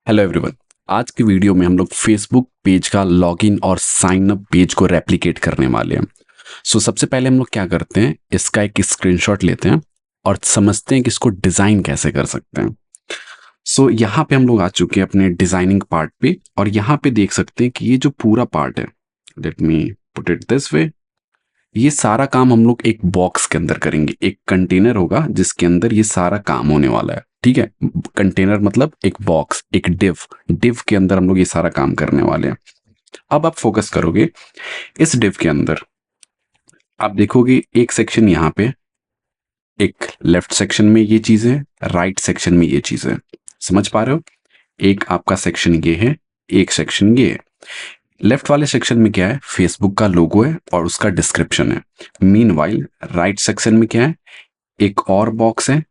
Hello everyone. आज की video में हम लोग फेसबुक पेज का लॉगिन और साइन अप पेज को रेप्लिकेट करने वाले हैं। सबसे पहले हम लोग क्या करते हैं, इसका एक स्क्रीनशॉट लेते हैं और समझते हैं कि इसको डिज़ाइन कैसे कर सकते हैं। यहाँ पे हम लोग आ चुके हैं अपने डिज़ाइनिंग पार्ट पे और यहाँ पे देख सकते हैं कि ये जो पूरा पार्ट है, late me put it this way, ये सारा काम हम लोग एक बॉक्स के अंदर करेंगे। एक कंटेनर होगा जिसके अंदर ये सारा काम होने वाला है। ठीक है, कंटेनर मतलब एक बॉक्स, एक डिव। डिव के अंदर हम लोग ये सारा काम करने वाले हैं। अब आप फोकस करोगे इस डिव के अंदर, आप देखोगे एक सेक्शन यहाँ पे, एक लेफ्ट सेक्शन में ये चीजें, राइट सेक्शन में ये चीजें। समझ पा रहे हो? एक आपका सेक्शन ये है, एक सेक्शन ये है। लेफ्ट वाले सेक्शन में क्या है, फेसबुक का लोगो है और उसका डिस्क्रिप्शन है। मीनवाइल राइट सेक्शन में क्या है, एक और बॉक्स है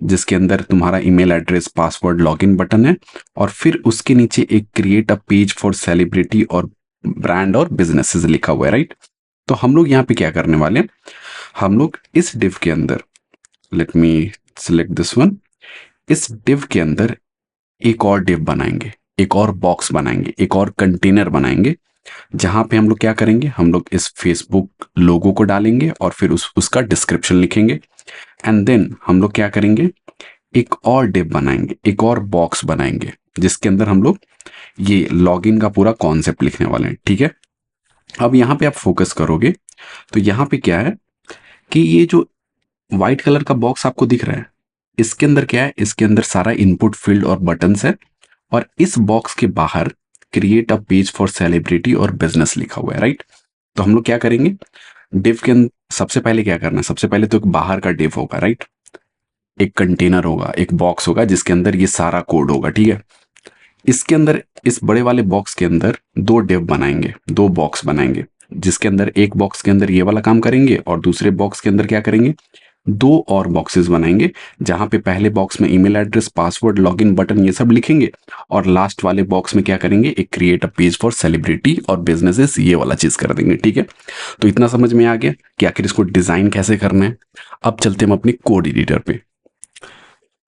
जिसके अंदर तुम्हारा email address, password, login button है और फिर उसके नीचे एक create a page for celebrity और ब्रांड और बिजनेसेस लिखा हुआ है। राइट, तो हम लोग यहाँ पे क्या करने वाले हैं, हम लोग इस डिव के अंदर, let me select this one, इस डिव के अंदर एक और डिव बनाएंगे, एक और बॉक्स बनाएंगे, एक और कंटेनर बनाएंगे जहां पे हम लोग क्या करेंगे, हम लोग इस फेसबुक लोगो को डालेंगे और फिर उसका डिस्क्रिप्शन लिखेंगे। एंड देन हम लोग क्या करेंगे, एक और डिव बनाएंगे, एक और बॉक्स बनाएंगे जिसके अंदर हम लोग ये लॉगिन का पूरा कॉन्सेप्ट लिखने वाले हैं। ठीक है, अब यहाँ पे आप फोकस करोगे तो यहाँ पे क्या है कि ये जो व्हाइट कलर का बॉक्स आपको दिख रहा है, इसके अंदर क्या है, इसके अंदर सारा इनपुट फील्ड और बटन्स है और इस बॉक्स के बाहर create a page for celebrity और बिजनेस लिखा हुआ है। राइट, तो हम लोग क्या करेंगे, डिव के अंदर सबसे पहले क्या करना है, सबसे पहले तो एक बाहर का डिव होगा। राइट, एक कंटेनर होगा, एक बॉक्स होगा जिसके अंदर ये सारा कोड होगा। ठीक है, इसके अंदर, इस बड़े वाले बॉक्स के अंदर दो डिव बनाएंगे, दो बॉक्स बनाएंगे जिसके अंदर एक बॉक्स के अंदर ये वाला काम करेंगे और दूसरे बॉक्स के अंदर क्या करेंगे, दो और बॉक्सेस बनाएंगे जहां पे पहले बॉक्स में email address, password, login button ये सब लिखेंगे और लास्ट वाले बॉक्स में क्या करेंगे, एक create a page for celebrity और बिजनेसेस ये वाला चीज कर देंगे। ठीक है, तो इतना समझ में आ गया कि आखिर इसको डिजाइन कैसे करना है। अब चलते हैं हम अपने कोड एडिटर पे।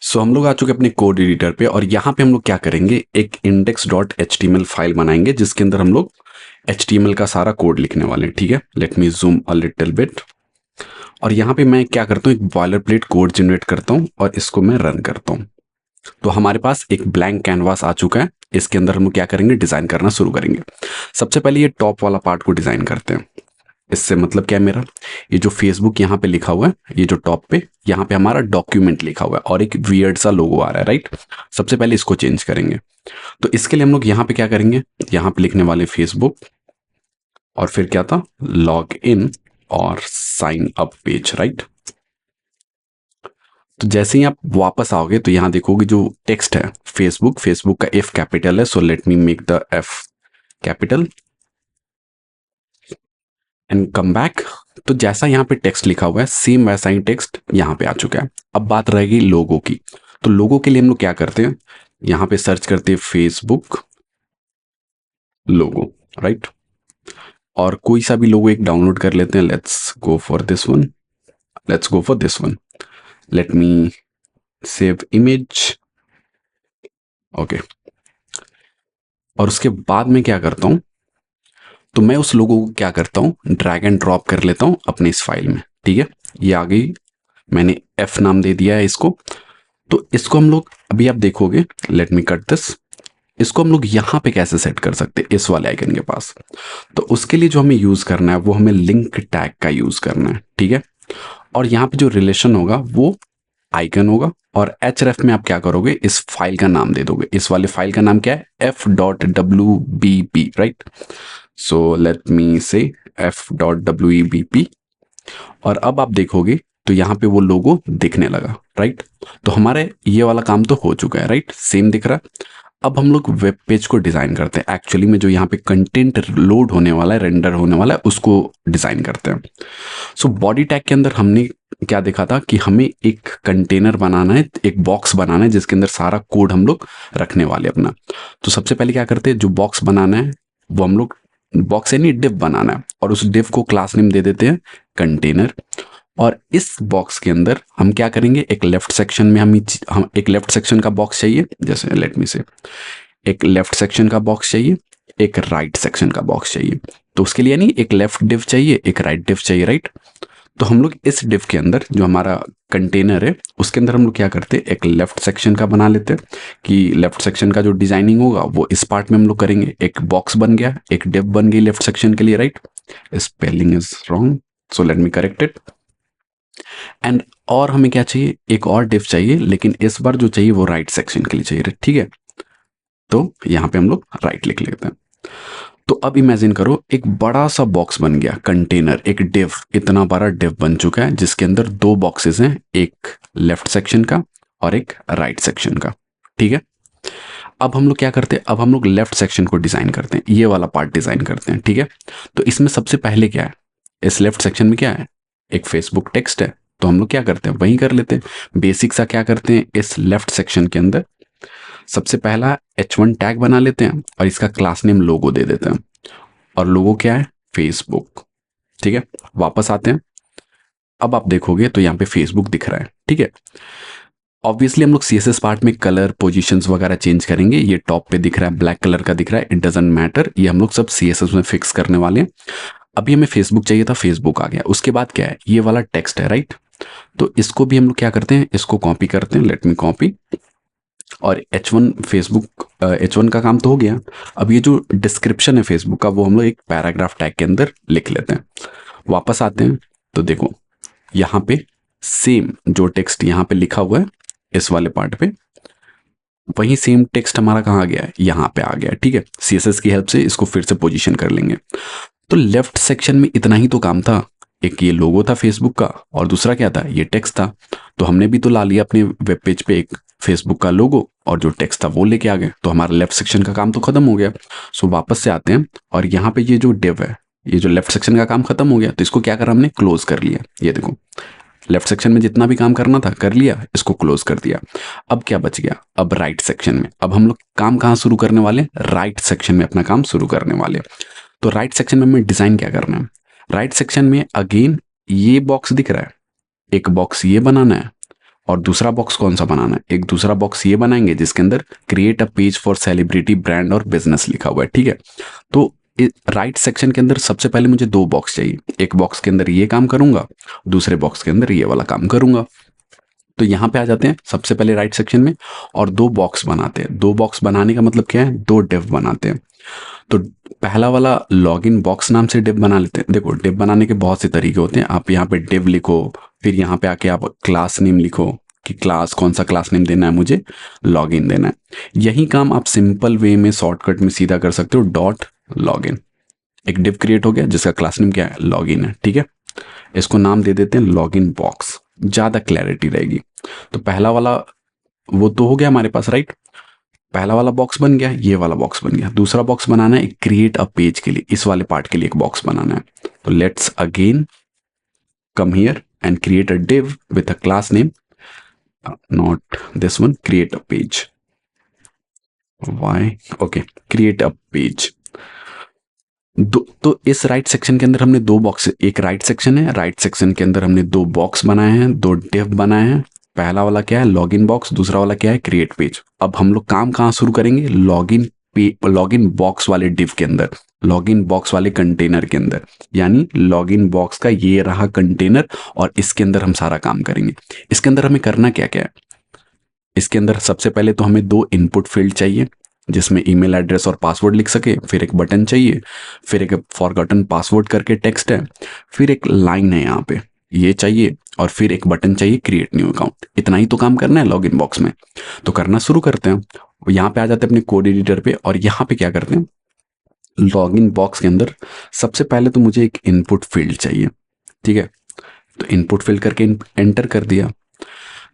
हम लोग आ चुके हैं अपने कोड एडिटर पे और यहाँ पे हम लोग क्या करेंगे, एक index.html फाइल बनाएंगे जिसके अंदर हम लोग HTML का सारा कोड लिखने वाले हैं। ठीक है, let me zoom a little bit. और यहाँ पे मैं क्या करता हूँ, एक बॉयलर प्लेट कोड जनरेट करता हूँ और इसको मैं रन करता हूँ। तो हमारे पास एक ब्लैंक कैनवास आ चुका है। इसके अंदर हम लोग क्या करेंगे, डिजाइन करना शुरू करेंगे। सबसे पहले ये टॉप वाला पार्ट को डिजाइन करते हैं। इससे मतलब क्या है मेरा, ये जो फेसबुक यहाँ पे लिखा हुआ है, ये जो टॉप पे यहाँ पे हमारा डॉक्यूमेंट लिखा हुआ है और एक वियर्ड सा लोगो आ रहा है। राइट, सबसे पहले इसको चेंज करेंगे। तो इसके लिए हम लोग यहाँ पे क्या करेंगे, यहाँ पे लिखने वाले फेसबुक और फिर क्या था, लॉग इन और साइन अप पेज। राइट, तो जैसे ही आप वापस आओगे तो यहाँ देखोगे जो टेक्स्ट है फेसबुक, फेसबुक का एफ कैपिटल है। सो let me make the F capital and come back. तो जैसा यहाँ पे टेक्स्ट लिखा हुआ है सेम वैसा ही टेक्स्ट यहाँ पे आ चुका है। अब बात रहेगी लोगो की। तो लोगो के लिए हम लोग क्या करते हैं, यहाँ पे सर्च करते हैं फेसबुक लोगो। राइट, और कोई सा भी लोगो एक डाउनलोड कर लेते हैं। Let's go for this one, let's go for this one. Let me save image. Okay, और उसके बाद में क्या करता हूँ, तो मैं उस लोगो को क्या करता हूँ, ड्रैग एंड ड्रॉप कर लेता हूँ अपने इस फाइल में। ठीक है, ये आ गई, मैंने एफ नाम दे दिया है इसको। तो इसको हम लोग, अभी आप देखोगे, लेट मी कट दिस, इसको हम लोग यहाँ पे कैसे सेट कर सकते हैं, इस वाले आइकन के पास। तो उसके लिए जो हमें यूज करना है वो हमें लिंक टैग का यूज करना है। ठीक है, और यहाँ पे जो रिलेशन होगा वो आइकन होगा और एच रेफ में आप क्या करोगे, इस फाइल का नाम दे दोगे। इस वाले फाइल का नाम क्या है, f.wbp। राइट, सो लेट मी से f.webp। और अब आप देखोगे तो यहाँ पे वो लोगो दिखने लगा। राइट, तो हमारे ये वाला काम तो हो चुका है। राइट, सेम दिख रहा है। अब हम लोग वेब पेज को डिजाइन करते हैं। एक्चुअली में जो यहाँ पे कंटेंट लोड होने वाला है, रेंडर होने वाला है, उसको डिजाइन करते हैं। बॉडी टैग के अंदर हमने क्या देखा था कि हमें एक कंटेनर बनाना है, एक बॉक्स बनाना है जिसके अंदर सारा कोड हम लोग रखने वाले अपना। तो सबसे पहले क्या करते हैं, जो बॉक्स बनाना है वो हम लोग, बॉक्स यानी डिव बनाना है और उस डिव को क्लास नेम दे देते हैं कंटेनर। और इस बॉक्स के अंदर हम क्या करेंगे, एक लेफ्ट सेक्शन में हम एक लेफ्ट सेक्शन का बॉक्स चाहिए, जैसे लेट मी से एक लेफ्ट सेक्शन का बॉक्स चाहिए, एक राइट सेक्शन का बॉक्स चाहिए। तो उसके लिए नहीं, एक लेफ्ट डिव चाहिए, एक राइट डिव चाहिए, राइट। तो हम लोग इस डिव के अंदर जो हमारा कंटेनर है उसके अंदर हम लोग क्या करते हैं, एक लेफ्ट सेक्शन का बना लेते हैं कि लेफ्ट सेक्शन का जो डिजाइनिंग होगा वो इस पार्ट में हम लोग करेंगे। एक बॉक्स बन गया, एक डिव बन गई लेफ्ट सेक्शन के लिए, right. Spelling is wrong, so let me correct it. And और हमें क्या चाहिए, एक और डिव चाहिए, लेकिन इस बार जो चाहिए वो राइट सेक्शन के लिए चाहिए, ठीक है। तो यहाँ पे हम लोग राइट लिख लेते हैं। तो अब इमेजिन करो एक बड़ा सा बॉक्स बन गया, कंटेनर, एक डिव, इतना बड़ा डिव बन चुका है जिसके अंदर दो बॉक्सेस हैं, एक लेफ्ट सेक्शन का और एक राइट सेक्शन का, ठीक है। अब हम लोग क्या करते हैं, अब हम लोग लेफ्ट सेक्शन को डिजाइन करते हैं, ये वाला पार्ट डिजाइन करते हैं, ठीक है। तो इसमें सबसे पहले क्या है, इस लेफ्ट सेक्शन में क्या है, एक फेसबुक टेक्स्ट है। तो हम लोग क्या करते हैं, वही कर लेते हैं, बेसिक सा क्या करते हैं, इस लेफ्ट सेक्शन के अंदर सबसे पहला H1 टैग बना लेते हैं और इसका क्लास नेम लोगो दे देते हैं। और लोगो क्या है, फेसबुक, ठीक है। वापस आते हैं, अब आप देखोगे तो यहाँ पे फेसबुक दिख रहा है, ठीक है। ऑब्वियसली हम लोग CSS पार्ट में कलर पोजीशंस वगैरह चेंज करेंगे। ये टॉप पे दिख रहा है, ब्लैक कलर का दिख रहा है, इट डजेंट मैटर, ये हम लोग सब CSS में फिक्स करने वाले हैं। अभी हमें फेसबुक चाहिए था, फेसबुक आ गया। उसके बाद क्या है, ये वाला टेक्स्ट है, राइट। तो इसको भी हम लोग क्या करते हैं, इसको कॉपी करते हैं, लेट मी कॉपी। और H1 फेसबुक, H1 का काम तो हो गया। अब ये जो डिस्क्रिप्शन है फेसबुक का वो हम लोग एक पैराग्राफ टैग के अंदर लिख लेते हैं। वापस आते हैं तो देखो यहाँ पे सेम जो टेक्स्ट यहाँ पे लिखा हुआ है इस वाले पार्ट पे, वही सेम टेक्स्ट हमारा कहाँ आ गया है, यहाँ पे आ गया है, ठीक है। CSS की हेल्प से इसको फिर से पोजीशन कर लेंगे। तो लेफ्ट सेक्शन में इतना ही तो काम था, एक ये लोगो था फेसबुक का और दूसरा क्या था, ये टेक्स्ट था। तो हमने भी तो ला लिया अपने वेब पेज पे एक फेसबुक का लोगो और जो टेक्स्ट था वो लेके आ गए, तो हमारा लेफ्ट सेक्शन का काम तो खत्म हो गया। सो वापस से आते हैं और यहाँ पे ये जो डिव है, ये जो लेफ्ट सेक्शन का काम खत्म हो गया, तो इसको क्या करा हमने, क्लोज कर लिया। ये देखो लेफ्ट सेक्शन में जितना भी काम करना था कर लिया, इसको क्लोज कर दिया। अब क्या बच गया, अब राइट सेक्शन में, अब हम लोग काम कहाँ शुरू करने वाले, राइट सेक्शन में अपना काम शुरू करने वाले। तो राइट सेक्शन में हमें डिजाइन क्या करना है, राइट सेक्शन में अगेन ये बॉक्स दिख रहा है, एक बॉक्स ये बनाना है और दूसरा बॉक्स कौन सा बनाना है, एक दूसरा बॉक्स ये बनाएंगे जिसके अंदर create a page for celebrity brand और बिजनेस लिखा हुआ है, ठीक है। तो राइट सेक्शन के अंदर सबसे पहले मुझे दो बॉक्स चाहिए, एक बॉक्स के अंदर ये काम करूंगा, दूसरे बॉक्स के अंदर ये वाला काम करूंगा। तो यहाँ पे आ जाते हैं सबसे पहले राइट सेक्शन में और दो बॉक्स बनाते हैं। दो बॉक्स बनाने का मतलब क्या है, दो डिव बनाते हैं। तो पहला वाला लॉगिन बॉक्स नाम से डिव बना लेते हैं। देखो डिव बनाने के बहुत से तरीके होते हैं, आप यहाँ पे डिव लिखो, फिर यहाँ पे आके आप क्लास नेम लिखो कि क्लास, कौन सा क्लास नेम देना है मुझे, लॉगिन देना है। यही काम आप सिंपल वे में शॉर्टकट में सीधा कर सकते हो, डॉट लॉगिन, एक डिव क्रिएट हो गया जिसका क्लास नेम क्या है, लॉगिन है, ठीक है। इसको नाम दे देते हैं लॉगिन बॉक्स, ज्यादा क्लैरिटी रहेगी। तो पहला वाला वो तो हो गया हमारे पास, राइट। पहला वाला बॉक्स बन गया, ये वाला बॉक्स बन गया। दूसरा बॉक्स बनाना है क्रिएट अ पेज के लिए, इस वाले पार्ट के लिए एक बॉक्स बनाना है। तो let's again come here and create a div with a class name, not this one, create a page, why, okay, create a page. तो इस राइट सेक्शन के अंदर हमने दो बॉक्स, एक राइट सेक्शन है, राइट सेक्शन के अंदर हमने दो बॉक्स बनाए हैं, दो डिव बनाए हैं। पहला वाला क्या है, लॉगिन बॉक्स, दूसरा वाला क्या है, क्रिएट पेज। अब हम लोग काम कहाँ शुरू करेंगे, लॉगिन बॉक्स वाले डिव के अंदर, लॉगिन बॉक्स वाले कंटेनर के अंदर, यानी लॉगिन बॉक्स का ये रहा कंटेनर और इसके अंदर हम सारा काम करेंगे। इसके अंदर हमें करना क्या क्या है, इसके अंदर सबसे पहले तो हमें दो इनपुट फील्ड चाहिए जिसमें ईमेल एड्रेस और पासवर्ड लिख सके, फिर एक बटन चाहिए, फिर एक फॉरगॉटन पासवर्ड करके टेक्स्ट है, फिर एक लाइन है यहाँ पे ये चाहिए, और फिर एक बटन चाहिए क्रिएट न्यू अकाउंट। इतना ही तो काम करना है लॉगिन बॉक्स में। तो करना शुरू करते हैं, यहाँ पे आ जाते हैं अपने कोड एडिटर पे और यहाँ पे क्या करते हैं, लॉगिन बॉक्स के अंदर सबसे पहले तो मुझे एक इनपुट फील्ड चाहिए, ठीक है। तो इनपुट फील्ड करके एंटर कर दिया।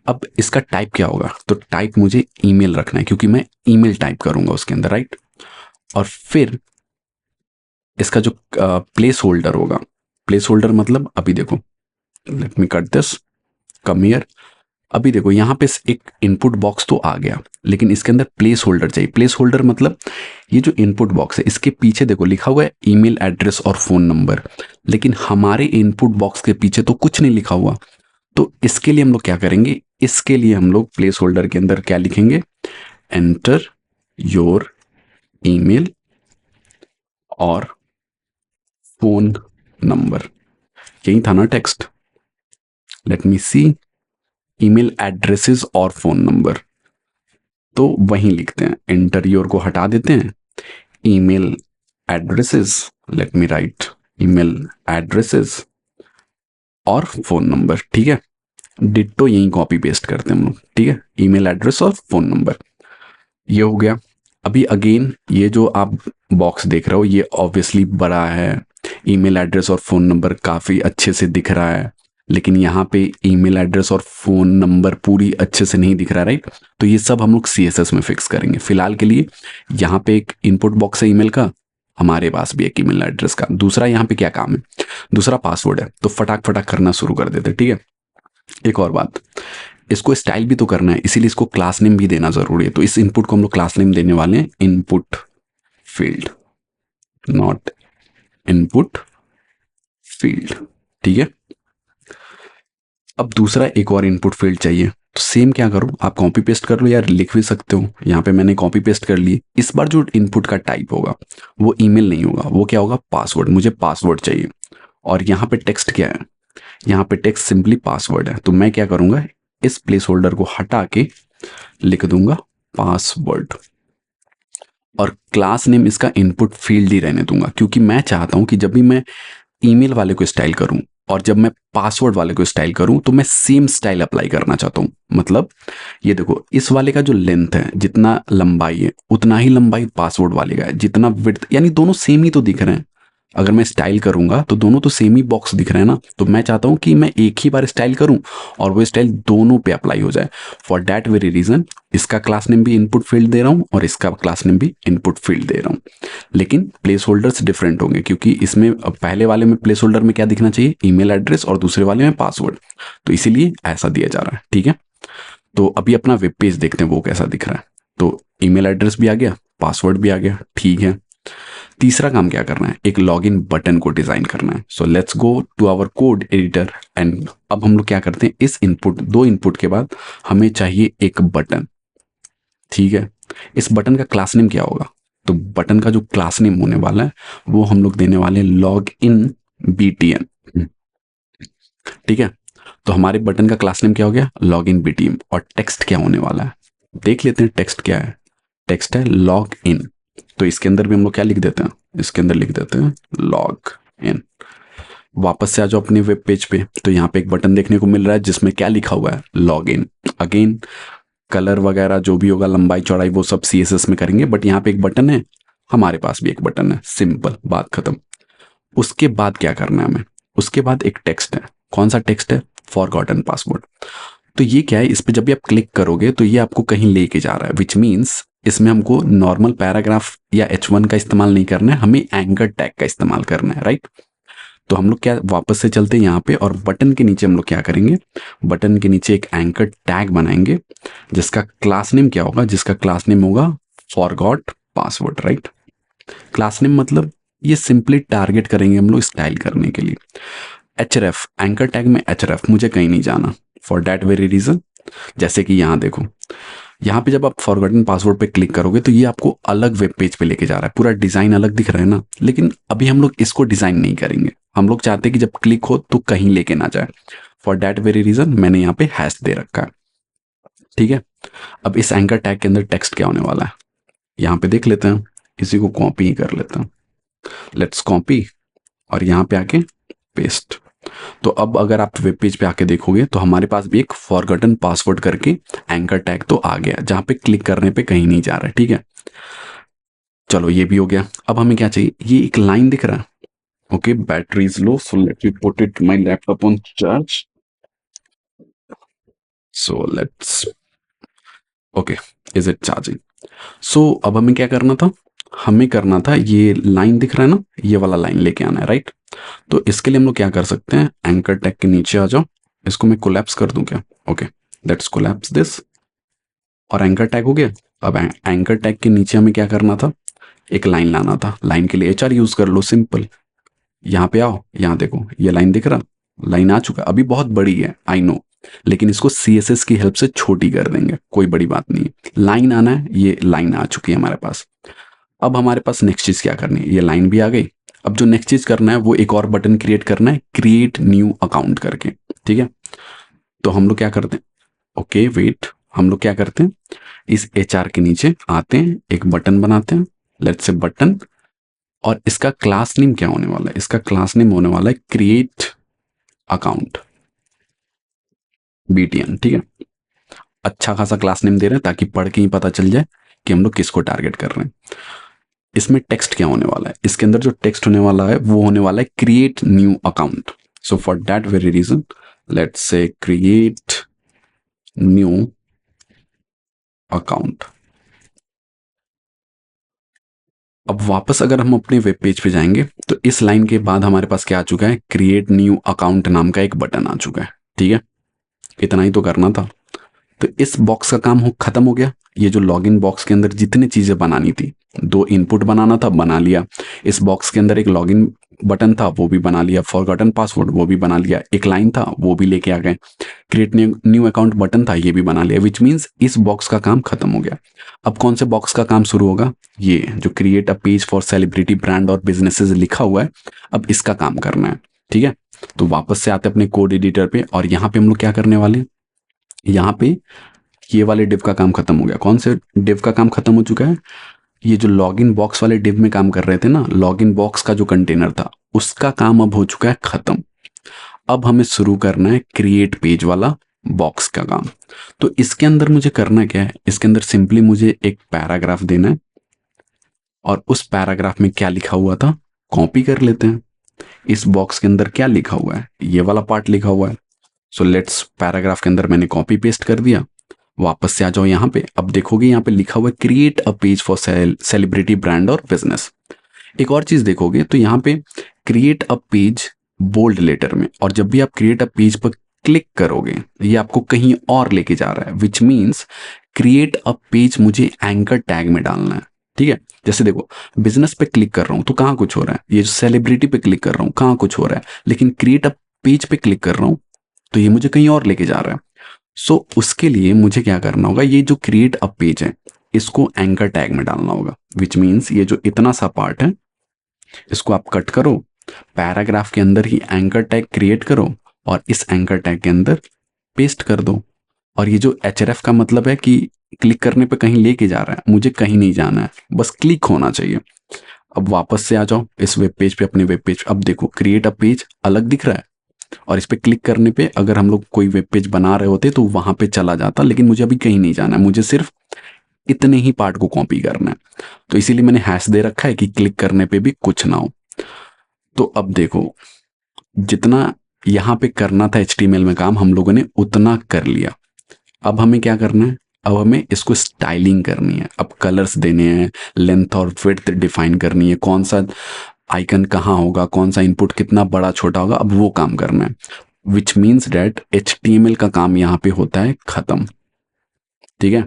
अब इसका टाइप क्या होगा, तो टाइप मुझे ईमेल रखना है क्योंकि मैं ईमेल टाइप करूंगा उसके अंदर, राइट। और फिर इसका जो प्लेस होल्डर होगा, प्लेस होल्डर मतलब अभी देखो, let me cut this, come here. अभी देखो यहाँ पे एक इनपुट बॉक्स तो आ गया, लेकिन इसके अंदर प्लेस होल्डर चाहिए। प्लेस होल्डर मतलब ये जो इनपुट बॉक्स है इसके पीछे देखो लिखा हुआ है ईमेल एड्रेस और फोन नंबर, लेकिन हमारे इनपुट बॉक्स के पीछे तो कुछ नहीं लिखा हुआ। तो इसके लिए हम लोग क्या करेंगे, इसके लिए हम लोग प्लेस होल्डर के अंदर क्या लिखेंगे, एंटर योर ईमेल और फोन नंबर, यही था ना टेक्स्ट। लेट मी सी, ईमेल एड्रेसेस और फोन नंबर, तो वहीं लिखते हैं, इंटरियर को हटा देते हैं, email addresses, let me right email addresses और फोन नंबर, ठीक है। डिट्टो यहीं कॉपी पेस्ट करते हैं हम लोग, ठीक है, ईमेल एड्रेस और फोन नंबर, ये हो गया। अभी अगेन ये जो आप बॉक्स देख रहे हो ये ऑब्वियसली बड़ा है, ईमेल एड्रेस और फ़ोन नंबर काफ़ी अच्छे से दिख रहा है, लेकिन यहाँ पे ईमेल एड्रेस और फ़ोन नंबर पूरी अच्छे से नहीं दिख रहा, राइट। तो ये सब हम लोग CSS में फिक्स करेंगे। फिलहाल के लिए यहाँ पे एक इनपुट बॉक्स है ईमेल का, हमारे पास भी एक ईमेल एड्रेस का, दूसरा यहाँ पे क्या काम है, दूसरा पासवर्ड है, तो फटाक फटाक करना शुरू कर देते, ठीक है। एक और बात, इसको स्टाइल भी तो करना है, इसीलिए इसको क्लास नेम भी देना जरूरी है। तो इस इनपुट को हम लोग क्लास नेम देने वाले हैं input field, not input field, ठीक है। अब दूसरा एक और इनपुट फील्ड चाहिए, तो सेम क्या करो, आप कॉपी पेस्ट कर लो, यार लिख भी सकते हो, यहाँ पे मैंने कॉपी पेस्ट कर ली। इस बार जो इनपुट का टाइप होगा वो ईमेल नहीं होगा, वो क्या होगा, पासवर्ड, मुझे पासवर्ड चाहिए। और यहाँ पे टेक्स्ट क्या है, यहाँ पे टेक्स्ट सिंपली पासवर्ड है, तो मैं क्या करूंगा, इस प्लेस होल्डर को हटा के लिख दूंगा पासवर्ड, और क्लास नेम इसका इनपुट फील्ड ही रहने दूंगा, क्योंकि मैं चाहता हूं कि जब भी मैं ईमेल वाले को स्टाइल करूं और जब मैं पासवर्ड वाले को स्टाइल करूं तो मैं सेम स्टाइल अप्लाई करना चाहता हूं। मतलब ये देखो, इस वाले का जो लेंथ है, जितना लंबाई है उतना ही लंबाई पासवर्ड वाले का है, जितना विड्थ, यानी दोनों सेम ही तो दिख रहे हैं। अगर मैं स्टाइल करूंगा तो दोनों तो सेम ही बॉक्स दिख रहे हैं ना, तो मैं चाहता हूं कि मैं एक ही बार स्टाइल करूं और वो स्टाइल दोनों पे अप्लाई हो जाए। फॉर दैट वेरी रीजन इसका क्लास नेम भी इनपुट फील्ड दे रहा हूं और इसका क्लास नेम भी इनपुट फील्ड दे रहा हूं, लेकिन प्लेस होल्डर्स डिफरेंट होंगे, क्योंकि इसमें पहले वाले में प्लेस होल्डर में क्या दिखना चाहिए, ईमेल एड्रेस, और दूसरे वाले में पासवर्ड, तो इसीलिए ऐसा दिया जा रहा है, ठीक है। तो अभी अपना वेब पेज देखते हैं वो कैसा दिख रहा है। तो ईमेल एड्रेस भी आ गया, पासवर्ड भी आ गया, ठीक है। तीसरा काम क्या करना है, एक लॉगिन बटन को डिजाइन करना है। So let's go to our code editor and अब हम लोग क्या करते हैं, इस इनपुट, दो इनपुट के बाद हमें चाहिए एक बटन, ठीक है। इस बटन का क्लास नेम क्या होगा, तो बटन का जो क्लास नेम होने वाला है वो हम लोग देने वाले हैं लॉग इन BTN, ठीक है। तो हमारे बटन का क्लास नेम क्या हो गया, लॉग इन BTN, और टेक्स्ट क्या होने वाला है, देख लेते हैं टेक्स्ट क्या है। टेक्स्ट है लॉग इन, तो इसके अंदर भी हम लोग क्या लिख देते हैं, इसके अंदर लिख देते हैं लॉग इन। वापस से आ जाओ अपने वेब पेज पे, तो यहाँ पे एक बटन देखने को मिल रहा है जिसमें क्या लिखा हुआ है, लॉग इन। अगेन कलर वगैरह जो भी होगा, लंबाई चौड़ाई, वो सब CSS में करेंगे, बट यहाँ पे एक बटन है, हमारे पास भी एक बटन है, सिंपल, बात खत्म। उसके बाद क्या करना है हमें, उसके बाद एक टेक्स्ट है, कौन सा टेक्स्ट है, फॉरगॉटन पासवर्ड। तो ये क्या है, इस पे जब भी आप क्लिक करोगे तो ये आपको कहीं लेके जा रहा है, विच मीन्स इसमें हमको नॉर्मल पैराग्राफ या H1 का इस्तेमाल नहीं करना है, हमें एंकर टैग का इस्तेमाल करना है, राइट। तो हम लोग क्या, वापस से चलते हैं यहाँ पे, और बटन के नीचे हम लोग क्या करेंगे, बटन के नीचे एक एंकर टैग बनाएंगे जिसका क्लास नेम क्या होगा, जिसका क्लास नेम होगा forgot password, right. Class name मतलब ये सिंपली टारगेट करेंगे हम लोग स्टाइल करने के लिए। href, एंकर टैग में href मुझे कहीं नहीं जाना, फॉर दैट वेरी रीजन, जैसे कि यहाँ देखो, यहाँ पे जब आप फॉरगॉटन पासवर्ड पे क्लिक करोगे तो ये आपको अलग वेब पेज पे लेके जा रहा है, पूरा डिजाइन अलग दिख रहा है ना। लेकिन अभी हम लोग इसको डिजाइन नहीं करेंगे, हम लोग चाहते हैं कि जब क्लिक हो तो कहीं लेके ना जाए, फॉर दैट वेरी रीजन मैंने यहाँ पे हैश दे रखा है, ठीक है। अब इस एंकर टैग के अंदर टेक्स्ट क्या होने वाला है, यहाँ पे देख लेते हैं, इसी को कॉपी ही कर लेते हैं, लेट्स कॉपी, और यहाँ पे आके पेस्ट। तो अब अगर आप वेब पेज पे आके देखोगे तो हमारे पास भी एक फॉरगॉटन पासवर्ड करके एंकर टैग तो आ गया, जहां पे क्लिक करने पे कहीं नहीं जा रहा है, ठीक है। चलो ये भी हो गया। अब हमें क्या चाहिए, ये एक लाइन दिख रहा है, okay, battery is low, so let me put it my laptop on charge, so let's, okay, is it charging. So अब हमें क्या करना था, हमें करना था, ये लाइन दिख रहा है ना, ये वाला लाइन लेके आना है, राइट। तो इसके लिए हम लोग क्या कर सकते हैं, एंकर टैग के नीचे आ जाओ, इसको मैं कोलैप्स कर दूं क्या, ओके, लेट्स कोलैप्स दिस, और एंकर टैग हो गया। अब एंकर टैग के नीचे हमें क्या करना था, एक लाइन लाना था, लाइन के लिए HR यूज कर लो, सिंपल। यहाँ पे आओ, यहाँ देखो ये लाइन दिख रहा, लाइन आ चुका, अभी बहुत बड़ी है आई नो, लेकिन इसको CSS की हेल्प से छोटी कर देंगे, कोई बड़ी बात नहीं है, लाइन आना है, ये लाइन आ चुकी है हमारे पास। अब हमारे पास नेक्स्ट चीज क्या करनी है, ये लाइन भी आ गई। अब जो नेक्स्ट चीज करना है वो एक और बटन क्रिएट करना है, क्रिएट न्यू अकाउंट करके। ठीक है, तो हम लोग क्या करते हैं, ओके वेट, हम लोग क्या करते हैं, इस HR के नीचे आते हैं, एक बटन बनाते हैं, लेट्स से बटन, और इसका क्लास नेम क्या होने वाला है, इसका क्लास नेम होने वाला है क्रिएट अकाउंट BTN। ठीक है, अच्छा खासा क्लास नेम दे रहे हैं ताकि पढ़ के ही पता चल जाए कि हम लोग किसको टारगेट कर रहे हैं। इसमें टेक्स्ट क्या होने वाला है, इसके अंदर जो टेक्स्ट होने वाला है वो होने वाला है create new account. So for that very reason let's say create new account. अब वापस अगर हम अपने वेब पेज पे जाएंगे तो इस लाइन के बाद हमारे पास क्या आ चुका है, क्रिएट न्यू अकाउंट नाम का एक बटन आ चुका है। ठीक है, इतना ही तो करना था। तो इस बॉक्स का काम खत्म हो गया। ये जो लॉगिन बॉक्स के अंदर जितनी चीजें बनानी थी, 2 इनपुट बनाना था, बना लिया। इस बॉक्स के अंदर एक लॉगिन बटन था, वो भी बना लिया। फॉरगॉटन पासवर्ड वो भी बना लिया। एक लाइन था वो भी लेके आ गए। क्रिएट न्यू अकाउंट बटन था, ये भी बना लिया। विच मीन्स इस बॉक्स का काम खत्म हो गया। अब कौन से बॉक्स का काम शुरू होगा, ये जो create a page for celebrity brand और बिजनेसेस लिखा हुआ है, अब इसका काम करना है। ठीक है, तो वापस से आते अपने कोड एडिटर पे, और यहाँ पे हम लोग क्या करने वाले हैं, यहाँ पे ये वाले डिव का काम खत्म हो गया। कौन से डिव का काम खत्म हो चुका है, ये जो लॉगिन बॉक्स वाले डिव में काम कर रहे थे ना, लॉगिन बॉक्स का जो कंटेनर था उसका काम अब हो चुका है खत्म। अब हमें शुरू करना है क्रिएट पेज वाला बॉक्स का काम। तो इसके अंदर मुझे करना क्या है, इसके अंदर सिंपली मुझे एक पैराग्राफ देना है, और उस पैराग्राफ में क्या लिखा हुआ था कॉपी कर लेते हैं। इस बॉक्स के अंदर क्या लिखा हुआ है, ये वाला पार्ट लिखा हुआ है। सो लेट्स, पैराग्राफ के अंदर मैंने कॉपी पेस्ट कर दिया। वापस से आ जाओ यहाँ पे, अब देखोगे यहाँ पे लिखा हुआ है create a page for celebrity brand और बिजनेस। एक और चीज देखोगे तो यहाँ पे create a page bold letter में, और जब भी आप क्रिएट अ पेज पर क्लिक करोगे ये आपको कहीं और लेके जा रहा है। Which means create a page मुझे एंकर टैग में डालना है। ठीक है, जैसे देखो, बिजनेस पे क्लिक कर रहा हूं तो कहाँ कुछ हो रहा है, ये जो सेलिब्रिटी पे क्लिक कर रहा हूं कहाँ कुछ हो रहा है, लेकिन क्रिएट अ पेज पे क्लिक कर रहा हूं तो ये मुझे कहीं और लेके जा रहा है। सो उसके लिए मुझे क्या करना होगा, ये जो क्रिएट अ पेज है इसको एंकर टैग में डालना होगा। विच मीन्स ये जो इतना सा पार्ट है इसको आप कट करो, पैराग्राफ के अंदर ही एंकर टैग क्रिएट करो, और इस एंकर टैग के अंदर पेस्ट कर दो। और ये जो href का मतलब है कि क्लिक करने पे कहीं लेके जा रहा है, मुझे कहीं नहीं जाना है, बस क्लिक होना चाहिए। अब वापस से आ जाओ इस वेब पेज पे, अपने वेब पेज। अब देखो क्रिएट अ पेज अलग दिख रहा है, और इस पे क्लिक करने पे अगर हम लोग कोई वेब पेज बना रहे होते तो वहां पे चला जाता, लेकिन मुझे अभी कहीं नहीं जाना है, मुझे सिर्फ इतने ही पार्ट को कॉपी करना है। तो इसीलिए मैंने हैश दे रखा है कि क्लिक करने पे भी कुछ ना हो। तो अब देखो, जितना यहाँ पे करना था HTML में काम हम लोगों ने उतना कर लिया। अब हमें क्या करना है, अब हमें इसको स्टाइलिंग करनी है। अब कलर्स देने हैं, लेंथ और विड्थ डिफाइन करनी है, कौन सा आइकन कहाँ होगा, कौन सा इनपुट कितना बड़ा छोटा होगा, अब वो काम करना है। विच मीन्स डेट HTML का काम यहाँ पे होता है खत्म। ठीक है,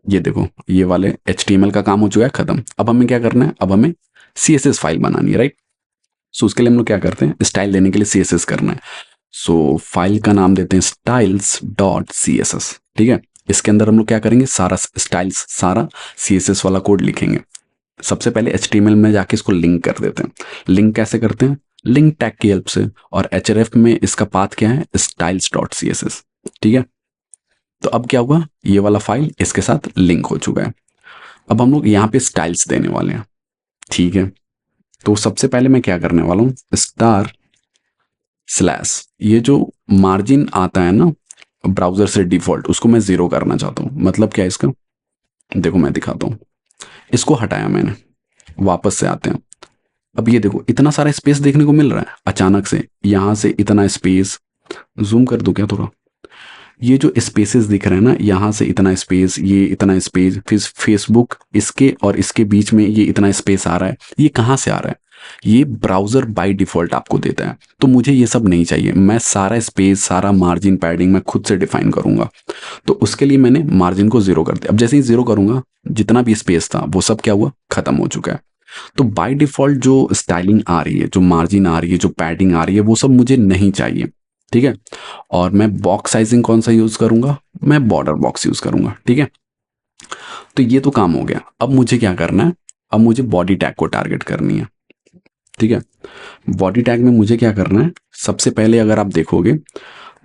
ये देखो ये वाले HTML का काम हो चुका है खत्म। अब हमें क्या करना है, अब हमें CSS फाइल बनानी है, राइट। सो उसके लिए हम लोग क्या करते हैं, स्टाइल देने के लिए CSS करना है। सो फाइल का नाम देते हैं styles.css। ठीक है, इसके अंदर हम लोग क्या करेंगे, सारा स्टाइल्स, सारा CSS वाला कोड लिखेंगे। सबसे पहले HTML में जाके इसको लिंक कर देते हैं। लिंक कैसे करते हैं, लिंक टैग की हेल्प से, और href में इसका पाथ क्या है, styles.css। ठीक है, तो अब क्या हुआ, ये वाला फाइल इसके साथ लिंक हो चुका है। अब हम लोग यहाँ पे स्टाइल्स देने वाले हैं। ठीक है, तो सबसे पहले मैं क्या करने वाला हूँ, स्टार स्लैश, ये जो मार्जिन आता है ना ब्राउजर से डिफॉल्ट, उसको मैं 0 करना चाहता हूँ। मतलब क्या है इसका, देखो मैं दिखाता हूँ। इसको हटाया मैंने, वापस से आते हैं। अब ये देखो इतना सारा स्पेस देखने को मिल रहा है अचानक से, यहाँ से इतना स्पेस, जूम कर दूं क्या थोड़ा, ये जो स्पेसेस दिख रहे हैं ना, यहाँ से इतना स्पेस, ये इतना स्पेस, फिर फेसबुक इसके और इसके बीच में ये इतना स्पेस आ रहा है, ये कहाँ से आ रहा है, ये ब्राउजर बाय डिफॉल्ट आपको देता है। तो मुझे ये सब नहीं चाहिए, मैं सारा स्पेस, सारा मार्जिन, पैडिंग मैं खुद से डिफाइन करूंगा। तो उसके लिए मैंने मार्जिन को 0 कर दिया। अब जैसे ही 0 करूंगा, जितना भी स्पेस था वो सब क्या हुआ, खत्म हो चुका है। तो बाय डिफॉल्ट जो स्टाइलिंग आ रही है, जो मार्जिन आ रही है, जो पैडिंग आ रही है, वो सब मुझे नहीं चाहिए। ठीक है, और मैं बॉक्स साइजिंग कौन सा यूज करूंगा, मैं बॉर्डर बॉक्स यूज करूंगा। ठीक है, तो ये तो काम हो गया। अब मुझे क्या करना है, अब मुझे बॉडी टैग को टारगेट करनी है। ठीक है, बॉडी टैग में मुझे क्या करना है, सबसे पहले अगर आप देखोगे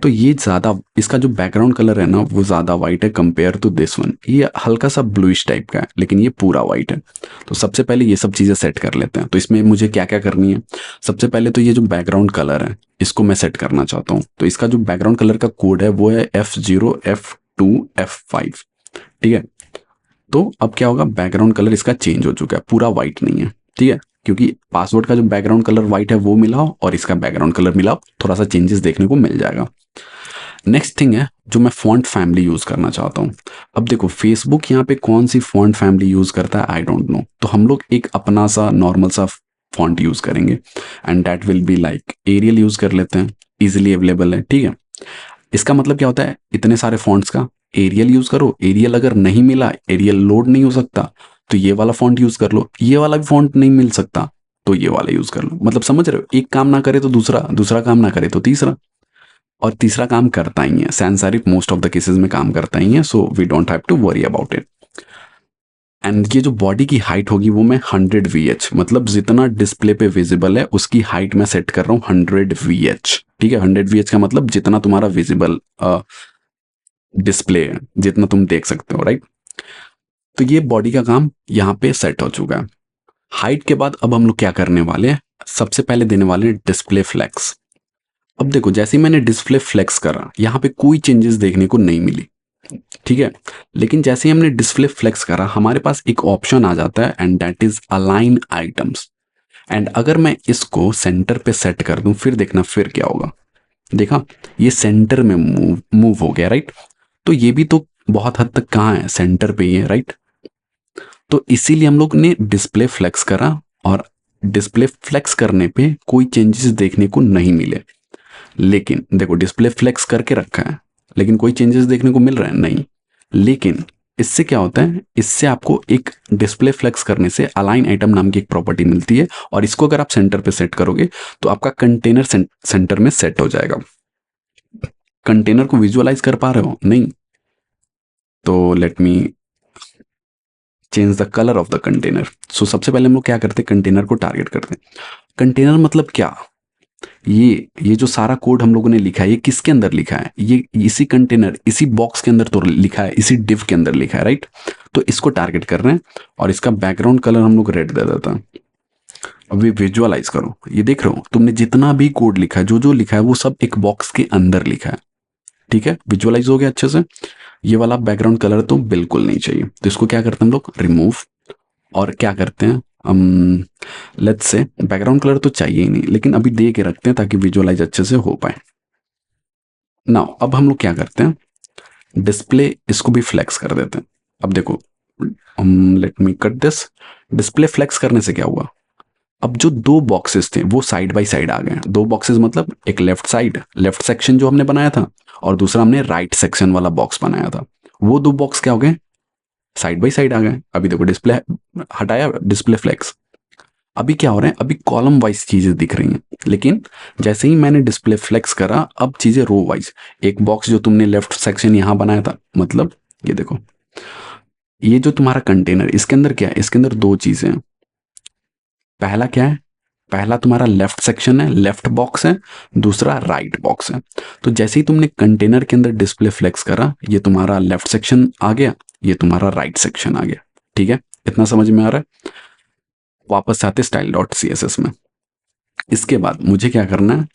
तो ये ज़्यादा, इसका जो बैकग्राउंड कलर है ना वो ज़्यादा वाइट है कंपेयर टू दिस वन। ये हल्का सा ब्लूइश टाइप का है लेकिन ये पूरा वाइट है। तो सबसे पहले ये सब चीज़ें सेट कर लेते हैं। तो इसमें मुझे क्या क्या करनी है, सबसे पहले तो ये जो बैकग्राउंड कलर है इसको मैं सेट करना चाहता हूँ। तो इसका जो बैकग्राउंड कलर का कोड है वो है F0F2F5। ठीक है, तो अब क्या होगा, बैकग्राउंड कलर इसका चेंज हो चुका है, पूरा वाइट नहीं है। ठीक है, क्योंकि पासवर्ड का जो बैकग्राउंड कलर वाइट है वो मिलाओ और इसका बैकग्राउंड कलर मिलाओ, थोड़ा सा चेंजेस देखने को मिल जाएगा। नेक्स्ट थिंग है जो मैं फॉन्ट फैमिली यूज करना चाहता हूँ। अब देखो फेसबुक यहाँ पे कौन सी फॉन्ट फैमिली यूज करता है आई डोंट नो, तो हम लोग एक अपना सा नॉर्मल सा फॉन्ट यूज करेंगे and that will be like Arial use कर लेते हैं, इजिली अवेलेबल है। ठीक है, इसका मतलब क्या होता है, इतने सारे फॉन्ट्स का एरियल यूज करो, एरियल अगर नहीं मिला, एरियल लोड नहीं हो सकता तो ये वाला फॉन्ट यूज कर लो, ये वाला भी फॉन्ट नहीं मिल सकता तो ये वाला यूज कर लो। मतलब समझ रहे हो, एक काम ना करे तो दूसरा, दूसरा काम ना करे तो तीसरा, और तीसरा काम करता ही है। Sans serif most of the cases में काम करता ही है, so we don't have to worry about it. And ये जो बॉडी की हाइट होगी वो मैं 100 VH, मतलब जितना डिस्प्ले पे विजिबल है उसकी हाइट मैं सेट कर रहा हूँ 100 VH। ठीक है, 100 VH का मतलब जितना तुम्हारा विजिबल डिस्प्ले है, जितना तुम देख सकते हो, राइट। तो ये बॉडी का काम यहाँ पे सेट हो चुका है। हाइट के बाद अब हम लोग क्या करने वाले हैं, सबसे पहले देने वाले हैं डिस्प्ले फ्लेक्स। अब देखो जैसे ही मैंने डिस्प्ले फ्लेक्स करा यहाँ पे कोई चेंजेस देखने को नहीं मिली। ठीक है, लेकिन जैसे ही हमने डिस्प्ले फ्लेक्स करा हमारे पास एक ऑप्शन आ जाता है and that is align items. And अगर मैं इसको सेंटर पे सेट कर दूं फिर देखना फिर क्या होगा, देखा ये सेंटर में मूव मूव हो गया, राइट। तो ये भी तो बहुत हद तक कहाँ है, सेंटर पे ही है, राइट। तो इसीलिए हम लोग ने डिस्प्ले फ्लेक्स करा और डिस्प्ले फ्लेक्स करने पे कोई चेंजेस देखने को नहीं मिले। लेकिन देखो डिस्प्ले फ्लेक्स करके रखा है लेकिन कोई चेंजेस देखने को मिल रहा है नहीं। लेकिन इससे क्या होता है, इससे आपको एक डिस्प्ले फ्लेक्स करने से अलाइन आइटम नाम की एक प्रॉपर्टी मिलती है और इसको अगर आप सेंटर पे सेट करोगे तो आपका कंटेनर सेंटर में सेट हो जाएगा। कंटेनर को विजुअलाइज कर पा रहे हो नहीं, तो let me change the colour of the container. So सबसे पहले हम लोग क्या करते हैं, कंटेनर को टारगेट करते हैं। कंटेनर मतलब क्या, ये जो सारा कोड हम लोगों ने लिखा है ये किसके अंदर लिखा है, ये इसी कंटेनर इसी बॉक्स के अंदर तो लिखा है, इसी डिव के अंदर लिखा है, राइट। तो इसको टारगेट कर रहे हैं और इसका बैकग्राउंड कलर हम लोग रेड दे देता है। अभी विजुअलाइज करो, ये देख रहे हो तुमने जितना भी कोड लिखा है, जो जो लिखा है वो सब एक बॉक्स के अंदर लिखा है। ठीक है, विजुअलाइज हो गया अच्छे से। ये वाला बैकग्राउंड कलर तो बिल्कुल नहीं चाहिए, तो इसको क्या करते हैं हम लोग, रिमूव। और क्या करते हैं हम, लेट्स से बैकग्राउंड कलर तो चाहिए ही नहीं लेकिन अभी दे के रखते हैं ताकि विजुअलाइज अच्छे से हो पाए। नाउ अब हम लोग क्या करते हैं, डिस्प्ले इसको भी फ्लेक्स कर देते हैं। अब देखो let me cut this. Display flex करने से क्या हुआ, अब जो दो बॉक्सेस थे वो साइड बाय साइड आ गए। दो बॉक्सेस मतलब एक लेफ्ट साइड लेफ्ट सेक्शन जो हमने बनाया था और दूसरा हमने राइट सेक्शन वाला बॉक्स बनाया था, वो दो बॉक्स क्या हो गए, साइड बाय साइड आ गए। अभी देखो डिस्प्ले हटाया, डिस्प्ले फ्लेक्स, अभी क्या हो रहा है, अभी कॉलम वाइज चीजें दिख रही हैं। लेकिन जैसे ही मैंने डिस्प्ले फ्लेक्स करा अब चीजें रो वाइज, एक बॉक्स जो तुमने लेफ्ट सेक्शन यहां बनाया था, मतलब ये देखो ये जो तुम्हारा कंटेनर इसके अंदर क्या है, इसके अंदर दो चीजें हैं। पहला क्या है, पहला तुम्हारा लेफ्ट सेक्शन है, लेफ्ट बॉक्स है, दूसरा राइट बॉक्स है। तो जैसे ही तुमने कंटेनर के अंदर डिस्प्ले फ्लेक्स करा ये तुम्हारा लेफ्ट सेक्शन आ गया, ये तुम्हारा राइट सेक्शन आ गया। ठीक है, इतना समझ में आ रहा है। वापस आते style dot C S S में। इसके बाद मुझे क्या करना है,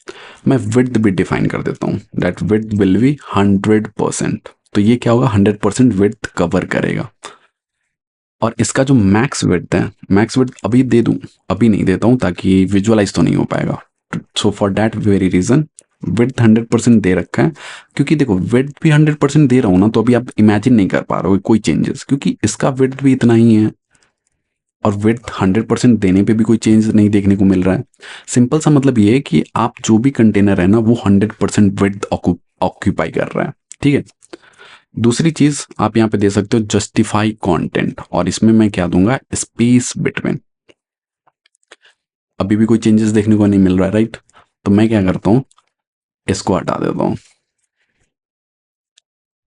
मैं विड्थ भी डिफाइन कर देता हूँ, दैट विड्थ विल बी 100%। तो ये क्या होगा, 100% विड्थ कवर करेगा। और इसका जो मैक्स विड्थ है, मैक्स विड्थ अभी दे दूं, अभी नहीं देता हूं ताकि विजुअलाइज तो नहीं हो पाएगा। So for that very reason width 100% दे रखा है। क्योंकि देखो विड्थ भी 100% दे रहा हूं ना तो अभी आप इमेजिन नहीं कर पा रहे हो कोई चेंजेस, क्योंकि इसका विड्थ भी इतना ही है और विड्थ 100% देने पे भी कोई चेंज नहीं देखने को मिल रहा है। सिंपल सा मतलब ये है कि आप जो भी कंटेनर है ना वो 100% विड्थ ऑक्यूपाई कर रहा है। ठीक है, दूसरी चीज आप यहाँ पे दे सकते हो जस्टिफाई कंटेंट, और इसमें मैं क्या दूंगा, स्पेस बिटवीन। अभी भी कोई चेंजेस देखने को नहीं मिल रहा है, राइट। तो मैं क्या करता हूँ, इसको हटा देता हूँ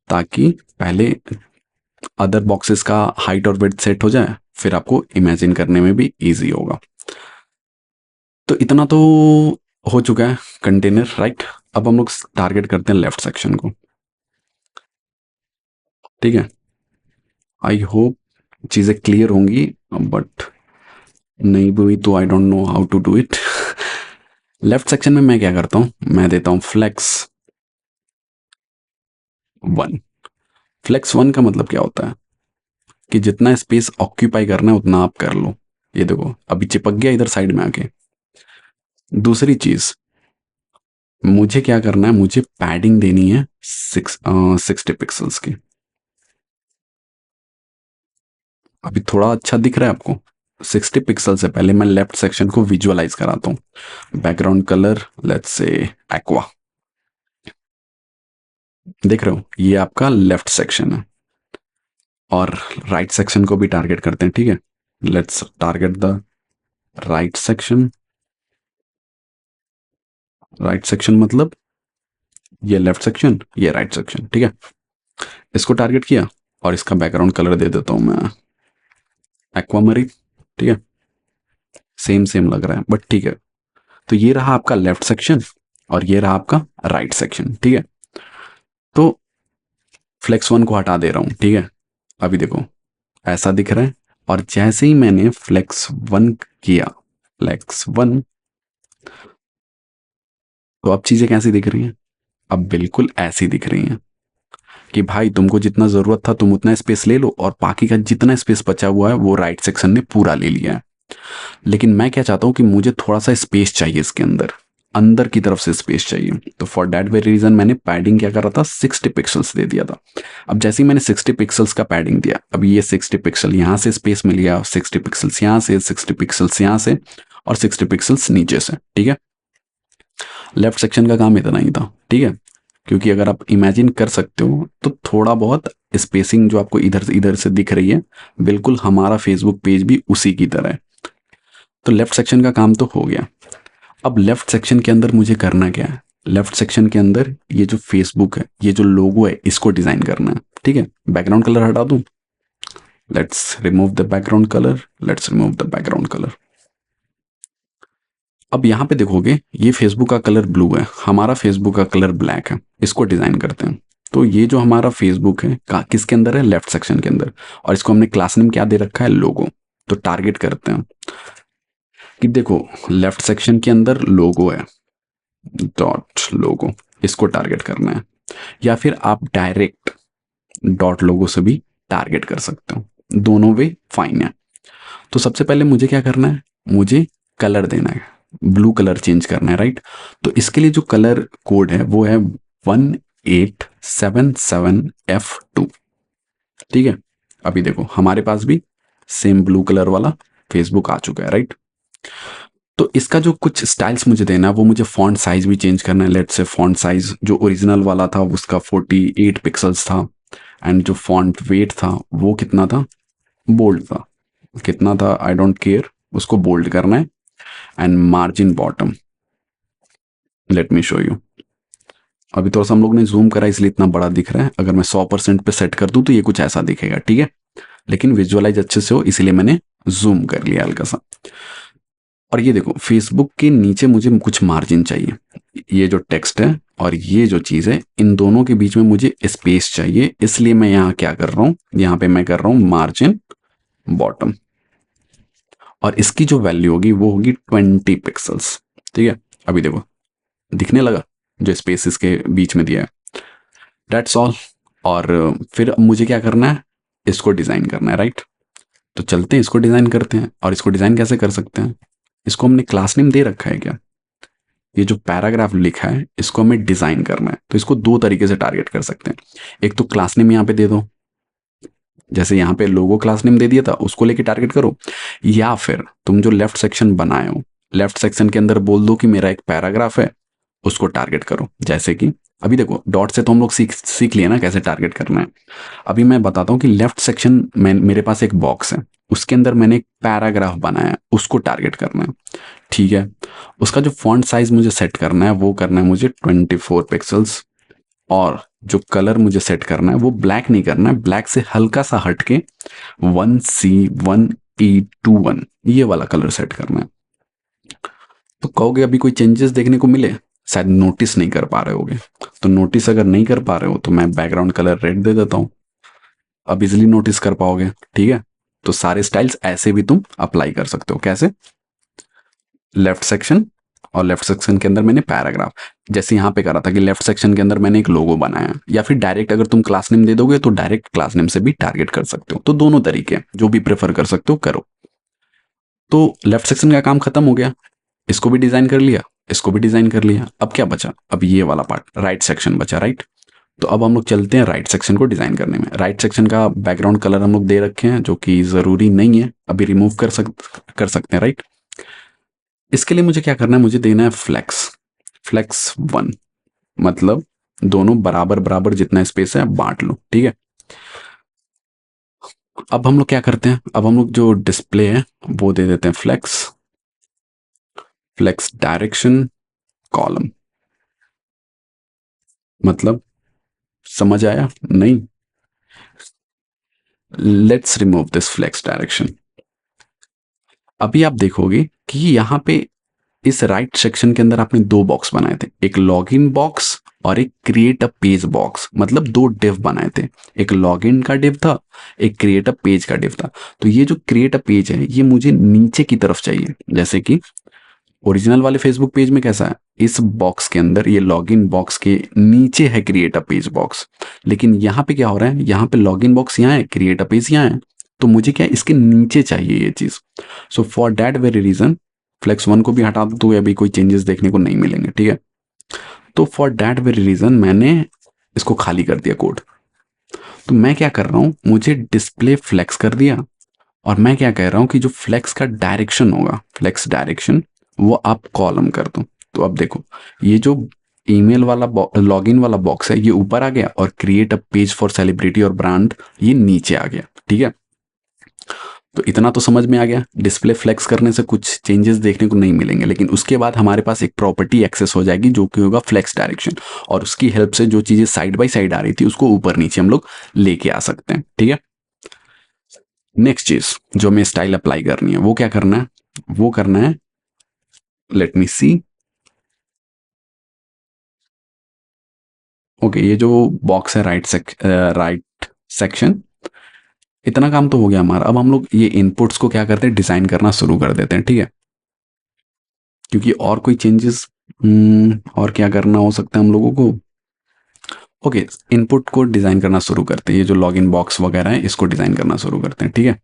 ताकि पहले अदर बॉक्सेस का हाइट और विड्थ सेट हो जाए, फिर आपको इमेजिन करने में भी ईजी होगा। तो इतना तो हो चुका है कंटेनर, राइट। अब हम लोग टारगेट करते हैं लेफ्ट सेक्शन को, ठीक है। आई होप चीज़ें क्लियर होंगी, बट नहीं हुई तो I don't know how to do it. Left section में मैं क्या करता हूँ, मैं देता हूँ फ्लेक्स 1। फ्लेक्स 1 का मतलब क्या होता है कि जितना स्पेस ऑक्यूपाई करना है उतना आप कर लो। ये देखो अभी चिपक गया इधर साइड में आके। दूसरी चीज, मुझे क्या करना है, मुझे पैडिंग देनी है 60 पिक्सल्स की। अभी थोड़ा अच्छा दिख रहा है आपको? 60 पिक्सल से पहले मैं लेफ्ट सेक्शन को विजुअलाइज कराता हूँ। Background colour let's say aqua, देख रहे हो ये आपका लेफ्ट सेक्शन है। और राइट सेक्शन को भी टारगेट करते हैं, ठीक है। Let's target the right section. Right section मतलब ये लेफ्ट सेक्शन, ये राइट सेक्शन, ठीक है। इसको टारगेट किया और इसका बैकग्राउंड कलर दे देता हूं मैं एक्वामरीन, ठीक है। सेम सेम लग रहा है बट ठीक है। तो ये रहा आपका लेफ्ट सेक्शन और ये रहा आपका राइट सेक्शन, ठीक है। तो फ्लेक्स 1 को हटा दे रहा हूं, ठीक है। अभी देखो ऐसा दिख रहा है। और जैसे ही मैंने फ्लेक्स 1 किया, फ्लेक्स 1, तो अब चीजें कैसी दिख रही हैं? अब बिल्कुल ऐसी दिख रही हैं कि भाई तुमको जितना जरूरत था तुम उतना स्पेस ले लो और बाकी का जितना स्पेस बचा हुआ है वो राइट सेक्शन ने पूरा ले लिया है। लेकिन मैं क्या चाहता हूँ कि मुझे थोड़ा सा स्पेस चाहिए इसके अंदर, अंदर की तरफ से स्पेस चाहिए। तो फॉर दैट वेरी रीजन मैंने पैडिंग क्या करा था, 60 पिक्सल्स दे दिया था। अब जैसे ही मैंने 60 पिक्सल्स का पैडिंग दिया, अब ये 60 पिक्सल यहाँ से स्पेस मिल गया, 60 पिक्सल्स यहाँ से, 60 पिक्सल्स यहाँ से और 60 पिक्सल्स नीचे से, ठीक है। लेफ्ट सेक्शन का काम इतना ही था, ठीक है। क्योंकि अगर आप इमेजिन कर सकते हो तो थोड़ा बहुत स्पेसिंग जो आपको इधर से इधर से दिख रही है, बिल्कुल हमारा फेसबुक पेज भी उसी की तरह है। तो लेफ्ट सेक्शन का काम तो हो गया। अब लेफ्ट सेक्शन के अंदर मुझे करना क्या है, लेफ्ट सेक्शन के अंदर ये जो फेसबुक है, ये जो लोगो है, इसको डिजाइन करना है, ठीक है। बैकग्राउंड कलर हटा दूं, let's remove the background colour, let's remove the background colour. अब यहाँ पे देखोगे ये फेसबुक का कलर ब्लू है, हमारा फेसबुक का कलर ब्लैक है। इसको डिजाइन करते हैं। तो ये जो हमारा फेसबुक है किसके अंदर है, लेफ्ट सेक्शन के अंदर। और इसको हमने क्लास नेम क्या दे रखा है, लोगो। तो टारगेट करते हैं कि देखो लेफ्ट सेक्शन के अंदर लोगो है, डॉट लोगो, इसको टारगेट करना है। या फिर आप डायरेक्ट डॉट लोगो से भी टारगेट कर सकते हो, दोनों वे फाइन है। तो सबसे पहले मुझे क्या करना है, मुझे कलर देना है, ब्लू कलर चेंज करना है, राइट। तो इसके लिए जो कलर कोड है वो है 1877F2, ठीक है। अभी देखो हमारे पास भी सेम ब्लू कलर वाला फेसबुक आ चुका है, राइट। तो इसका जो कुछ स्टाइल्स मुझे देना है, वो मुझे फॉन्ट साइज भी चेंज करना है। लेट से फॉन्ट साइज जो ओरिजिनल वाला था उसका 48 पिक्सल्स था, एंड जो फॉन्ट वेट था वो कितना था, बोल्ड था, कितना था आई डोंट केयर, उसको बोल्ड करना है। And margin bottom, let me show you. अभी थोड़ा सा हम लोग ने जूम करा इसलिए इतना बड़ा दिख रहा है। अगर मैं 100% पे सेट कर दूं तो ये कुछ ऐसा दिखेगा, ठीक है। लेकिन विजुअलाइज अच्छे से हो इसलिए मैंने जूम कर लिया हल्का सा। और ये देखो फेसबुक के नीचे मुझे कुछ मार्जिन चाहिए। ये जो टेक्स्ट है और ये जो चीज़ है, इन दोनों के बीच में मुझे स्पेस चाहिए। इसलिए मैं यहाँ क्या कर रहा हूँ, यहाँ पे मैं कर रहा हूँ मार्जिन बॉटम। और इसकी जो वैल्यू होगी वो होगी 20 पिक्सल्स, ठीक है। अभी देखो दिखने लगा जो स्पेस इसके बीच में दिया है, डेट्स ऑल। और फिर मुझे क्या करना है, इसको डिज़ाइन करना है, राइट। तो चलते हैं इसको डिज़ाइन करते हैं। और इसको डिज़ाइन कैसे कर सकते हैं, इसको हमने क्लास नेम दे रखा है क्या, ये जो पैराग्राफ लिखा है इसको हमें डिज़ाइन करना है। तो इसको दो तरीके से टारगेट कर सकते हैं। एक तो क्लास नेम यहाँ पे दे दो, जैसे यहाँ पे लोगो क्लास नेम दे दिया था उसको लेके टारगेट करो। या फिर तुम जो लेफ्ट सेक्शन बनाए हो, लेफ्ट सेक्शन के अंदर बोल दो कि मेरा एक पैराग्राफ है, उसको टारगेट करो। जैसे कि अभी देखो डॉट से तो हम लोग सीख सीख लिए ना कैसे टारगेट करना है। अभी मैं बताता हूँ कि लेफ्ट सेक्शन में मेरे पास एक बॉक्स है, उसके अंदर मैंने एक पैराग्राफ बनाया है, उसको टारगेट करना है, ठीक है। उसका जो फॉन्ट साइज मुझे सेट करना है वो करना है मुझे 24 पिक्सल्स। और जो कलर मुझे सेट करना है वो ब्लैक नहीं करना है, ब्लैक से हल्का सा हटके 1C1E21 ये वाला कलर सेट करना है। तो कहोगे अभी कोई चेंजेस देखने को मिले, शायद नोटिस नहीं कर पा रहे होगे। तो नोटिस अगर नहीं कर पा रहे हो तो मैं बैकग्राउंड कलर रेड दे देता हूँ, अब इजिली नोटिस कर पाओगे। ठीक है, तो सारे स्टाइल्स ऐसे भी तुम अप्लाई कर सकते हो। कैसे? लेफ्ट सेक्शन, और लेफ्ट सेक्शन के अंदर मैंने पैराग्राफ, जैसे यहाँ पे करा था कि लेफ्ट सेक्शन के अंदर मैंने एक लोगो बनाया, या फिर डायरेक्ट अगर तुम क्लास नेम दे दोगे तो डायरेक्ट क्लास नेम से भी टारगेट कर सकते हो। तो दोनों तरीके जो भी प्रेफर कर सकते हो करो। तो लेफ्ट सेक्शन का काम खत्म हो गया, इसको भी डिजाइन कर लिया, इसको भी डिजाइन कर लिया। अब क्या बचा? अब ये वाला पार्ट राइट सेक्शन बचा, राइट। तो अब हम लोग चलते हैं राइट सेक्शन को डिजाइन करने में। राइट सेक्शन का बैकग्राउंड कलर हम लोग दे रखे हैं जो कि जरूरी नहीं है, अभी रिमूव कर सकते हैं, राइट। इसके लिए मुझे क्या करना है, मुझे देना है फ्लेक्स, फ्लेक्स 1, मतलब दोनों बराबर बराबर जितना स्पेस है बांट लो। ठीक है, अब हम लोग क्या करते हैं, अब हम लोग जो डिस्प्ले है वो दे देते हैं फ्लेक्स, फ्लेक्स डायरेक्शन कॉलम। मतलब समझ आया नहीं? Let's remove this flex direction. अभी आप देखोगे कि यहाँ पे इस राइट सेक्शन के अंदर आपने दो बॉक्स बनाए थे, एक लॉगिन बॉक्स और एक क्रिएट अ पेज बॉक्स, मतलब दो डिव बनाए थे। एक लॉगिन का डिव था, एक क्रिएट अ पेज का डिव था। तो ये जो क्रिएट अ पेज है ये मुझे नीचे की तरफ चाहिए, जैसे कि ओरिजिनल वाले फेसबुक पेज में कैसा है, इस बॉक्स के अंदर ये लॉगिन बॉक्स के नीचे है क्रिएट अ पेज बॉक्स। लेकिन यहाँ पे क्या हो रहा है, यहाँ पे लॉगिन बॉक्स यहाँ है, क्रिएट अ पेज यहाँ है। तो मुझे क्या है, इसके नीचे चाहिए ये चीज। So for that very reason flex 1 को भी हटा दो तो अभी कोई चेंजेस देखने को नहीं मिलेंगे। ठीक है, तो फॉर दैट वेरी रीजन मैंने इसको खाली कर दिया कोड। तो मैं क्या कर रहा हूँ, मुझे डिस्प्ले फ्लेक्स कर दिया, और मैं क्या कह रहा हूँ कि जो फ्लेक्स का डायरेक्शन होगा, फ्लेक्स डायरेक्शन, वो आप कॉलम कर दो। तो अब देखो, ये जो ईमेल वाला लॉगिन वाला बॉक्स है ये ऊपर आ गया, और create a page for celebrity और ब्रांड ये नीचे आ गया। ठीक है, तो इतना तो समझ में आ गया, डिस्प्ले फ्लेक्स करने से कुछ चेंजेस देखने को नहीं मिलेंगे, लेकिन उसके बाद हमारे पास एक प्रॉपर्टी एक्सेस हो जाएगी जो कि होगा फ्लेक्स डायरेक्शन, और उसकी हेल्प से जो चीजें साइड बाय साइड आ रही थी उसको ऊपर नीचे हम लोग लेके आ सकते हैं। ठीक है, नेक्स्ट चीज जो हमें स्टाइल अप्लाई करनी है वो क्या करना है, वो करना है, लेट मी सी। ओके, ये जो बॉक्स है राइट सेक्शन, इतना काम तो हो गया हमारा। अब हम लोग ये इनपुट्स को क्या करते हैं, डिजाइन करना शुरू कर देते हैं। ठीक है, क्योंकि और कोई चेंजेस और क्या करना हो सकता है हम लोगों को। ओके, इनपुट को डिजाइन करना शुरू करते हैं, ये जो लॉगिन बॉक्स वगैरह है इसको डिजाइन करना शुरू करते हैं। ठीक है,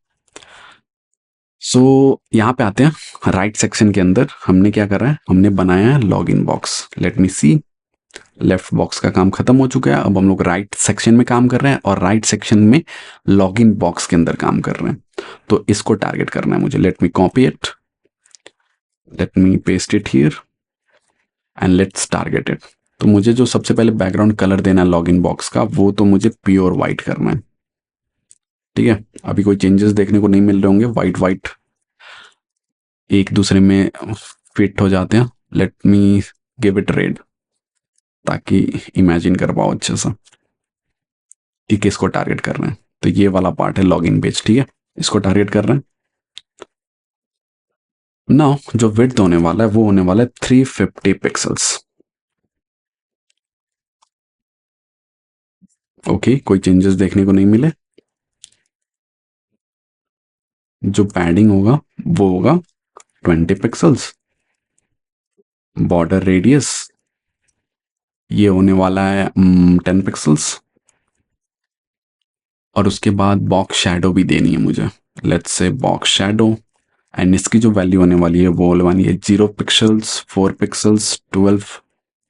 सो यहाँ पे आते हैं राइट सेक्शन के अंदर हमने क्या करा है, हमने बनाया है लॉगिन बॉक्स। लेट मी सी, लेफ्ट बॉक्स का काम खत्म हो चुका है, अब हम लोग राइट सेक्शन में काम कर रहे हैं, और राइट सेक्शन में लॉगिन बॉक्स के अंदर काम कर रहे हैं। तो इसको टारगेट करना है मुझे। Let me copy it, let me paste it here, and let's target it. तो मुझे जो सबसे पहले बैकग्राउंड कलर देना है लॉगिन बॉक्स का, वो तो मुझे प्योर वाइट करना है। ठीक है, अभी कोई चेंजेस देखने को नहीं मिल रहे होंगे, वाइट वाइट एक दूसरे में फिट हो जाते हैं। Let me give it red, ताकि इमेजिन कर पाओ अच्छे से कि किसको टारगेट कर रहे हैं। तो ये वाला पार्ट है लॉगिन पेज। ठीक है, इसको टारगेट कर रहे हैं। नाउ जो विड्थ होने वाला है वो होने वाला है 350 पिक्सल्स। ओके, कोई चेंजेस देखने को नहीं मिले। जो पैडिंग होगा वो होगा 20 पिक्सल्स। बॉर्डर रेडियस ये होने वाला है 10 पिक्सल्स। और उसके बाद बॉक्स शैडो भी देनी है मुझे। Let's say box shadow, and इसकी जो वैल्यू होने वाली है वो होने वाली है 0 पिक्सल्स, 4 पिक्सल्स, 12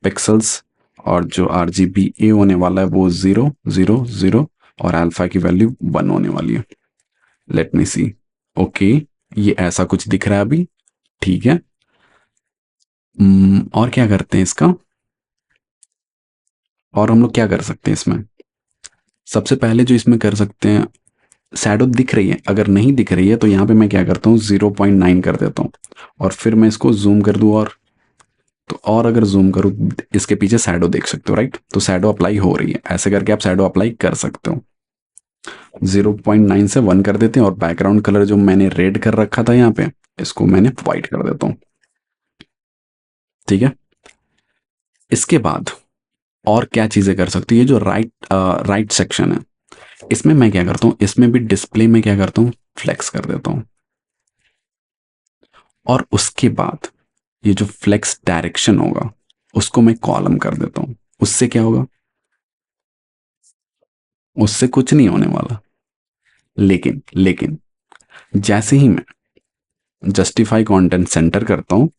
पिक्सल्स। और जो RGBA होने वाला है वो 0 0 0, और अल्फा की वैल्यू 1 होने वाली है। लेट मी सी। ओके, ये ऐसा कुछ दिख रहा है अभी। ठीक है, और क्या करते हैं इसका, और हम लोग क्या कर सकते हैं इसमें। सबसे पहले जो इसमें कर सकते हैं, शैडो दिख रही है, अगर नहीं दिख रही है तो यहाँ पे मैं क्या करता हूँ 0.9 कर देता हूँ, और फिर मैं इसको जूम कर दूँ और तो और अगर जूम करूँ, इसके पीछे शैडो देख सकते हो, राइट? तो शैडो अप्लाई हो रही है, ऐसे करके आप शैडो अप्लाई कर सकते हो। 0.9 से 1 कर देते हैं, और बैकग्राउंड कलर जो मैंने रेड कर रखा था यहाँ पे, इसको मैंने व्हाइट कर देता हूँ। ठीक है, इसके बाद और क्या चीजें कर सकती है, ये जो राइट सेक्शन है, इसमें मैं क्या करता हूँ, इसमें भी डिस्प्ले में क्या करता हूँ, फ्लेक्स कर देता हूँ। और उसके बाद ये जो फ्लेक्स डायरेक्शन होगा, उसको मैं कॉलम कर देता हूँ। उससे क्या होगा, उससे कुछ नहीं होने वाला। लेकिन जैसे ही मैं जस्टिफाई कंटेंट सेंटर करता हूँ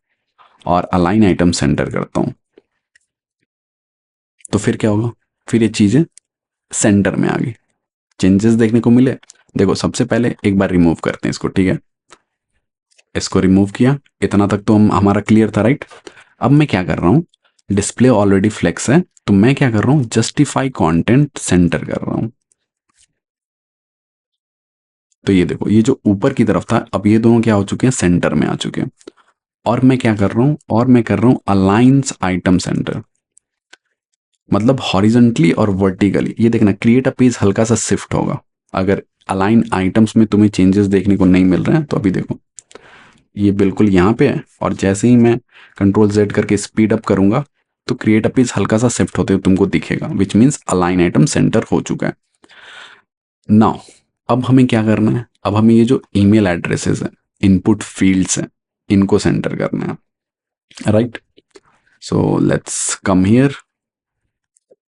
और अलाइन आइटम सेंटर करता हूँ, तो फिर क्या होगा, फिर ये चीजें सेंटर में आ गई, चेंजेस देखने को मिले। देखो, सबसे पहले एक बार रिमूव करते हैं इसको, ठीक है? इसको रिमूव किया, इतना तक तो हम हमारा क्लियर था, राइट? अब मैं क्या कर रहा हूँ, डिस्प्ले ऑलरेडी फ्लेक्स है, तो मैं क्या कर रहा हूँ, जस्टिफाई कंटेंट सेंटर कर रहा हूँ। तो ये देखो, ये जो ऊपर की तरफ था, अब ये दोनों क्या हो चुके हैं, सेंटर में आ चुके हैं। और मैं क्या कर रहा हूँ, और मैं कर रहा हूँ अलाइंस आइटम सेंटर, मतलब हॉरिजेंटली और वर्टिकली। ये देखना, क्रिएट अ पेज हल्का सा शिफ्ट होगा। अगर अलाइन आइटम्स में तुम्हें चेंजेस देखने को नहीं मिल रहे हैं, तो अभी देखो, ये बिल्कुल यहाँ पे है, और जैसे ही मैं कंट्रोल जेड करके स्पीड अप करूंगा, तो क्रिएट अ पेज हल्का सा शिफ्ट होते हुए तुमको दिखेगा, which means align item centre हो चुका है। नाउ अब हमें क्या करना है, अब हमें ये जो ईमेल एड्रेसेस है, इनपुट फील्ड्स हैं, इनको सेंटर करना है, right? So let's come here.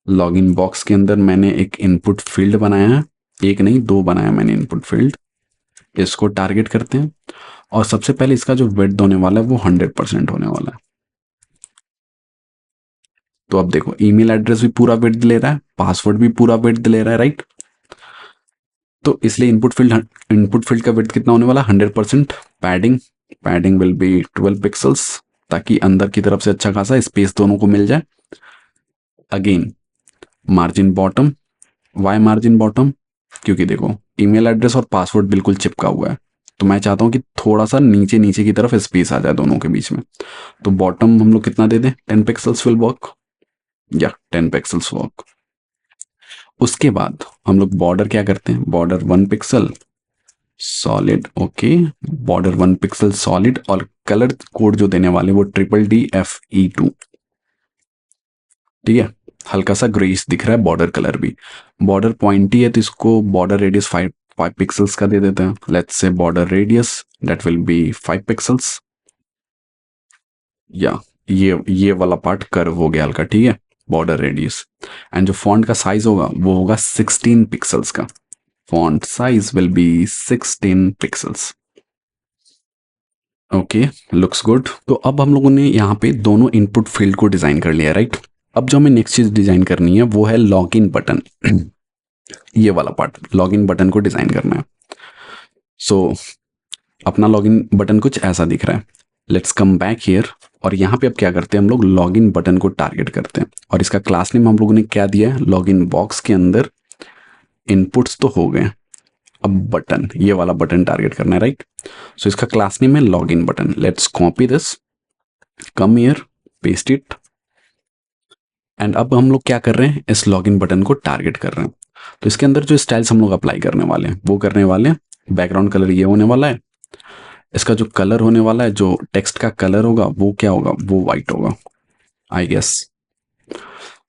Login box के अंदर मैंने एक इनपुट फील्ड बनाया है, एक नहीं, दो बनाया मैंने इनपुट फील्ड। इसको टारगेट करते हैं, और सबसे पहले इसका जो विड्थ होने वाला है वो 100% होने वाला है। तो अब देखो, ईमेल एड्रेस भी पूरा विड्थ ले रहा है, पासवर्ड भी पूरा विड्थ ले रहा है, राइट? तो इसलिए इनपुट फील्ड का विड्थ कितना होने वाला, 100%। Padding padding will be 12 pixels, ताकि अंदर की तरफ से अच्छा खासा स्पेस दोनों को मिल जाए। Again, margin bottom. Why margin bottom? क्योंकि देखो, ईमेल एड्रेस और पासवर्ड बिल्कुल चिपका हुआ है, तो मैं चाहता हूँ कि थोड़ा सा नीचे नीचे की तरफ स्पेस आ जाए दोनों के बीच में। तो बॉटम हम लोग कितना दे दें, 10 पिक्सल्स विल वर्क, या 10 पिक्सल्स वर्क। उसके बाद हम लोग बॉर्डर क्या करते हैं, border 1 pixel solid, okay, border 1 pixel solid, और कलर कोड जो देने वाले वो DDFE2। ठीक है, हल्का सा ग्रेस दिख रहा है बॉर्डर कलर भी। बॉर्डर पॉइंटी है, तो इसको बॉर्डर रेडियस 5 पिक्सल्स का दे देते हैं। Let's say border radius that will B 5 pixels, या ये वाला पार्ट कर्व हो गया हल्का, ठीक है, बॉर्डर रेडियस। एंड जो फॉन्ट का साइज होगा वो होगा 16 पिक्सल्स का। Font size will B 16 pixels. Okay, looks good. तो अब हम लोगों ने यहाँ पे दोनों इनपुट फील्ड को डिजाइन कर लिया, राइट? अब जो हमें नेक्स्ट चीज डिजाइन करनी है वो है लॉगिन बटन। ये वाला पार्ट, लॉगिन बटन को डिजाइन करना है। सो अपना लॉगिन बटन कुछ ऐसा दिख रहा है। लेट्स कम बैक हियर, और यहाँ पे अब क्या करते हैं, हम लोग लॉगिन बटन को टारगेट करते हैं, और इसका क्लास नेम हम लोगों ने क्या दिया है, लॉगिन बॉक्स के अंदर इनपुट्स तो हो गए, अब बटन, ये वाला बटन टारगेट करना है, राइट? सो इसका क्लास नेम है login button. Let's copy this, come here, paste it, and अब हम लोग क्या कर रहे हैं, इस लॉगिन बटन को टारगेट कर रहे हैं। तो इसके अंदर जो स्टाइल्स हम लोग अप्लाई करने वाले हैं वो करने वाले हैं। बैकग्राउंड कलर ये होने वाला है, इसका जो कलर होने वाला है, जो टेक्स्ट का कलर होगा वो क्या होगा, वो वाइट होगा, आई गेस।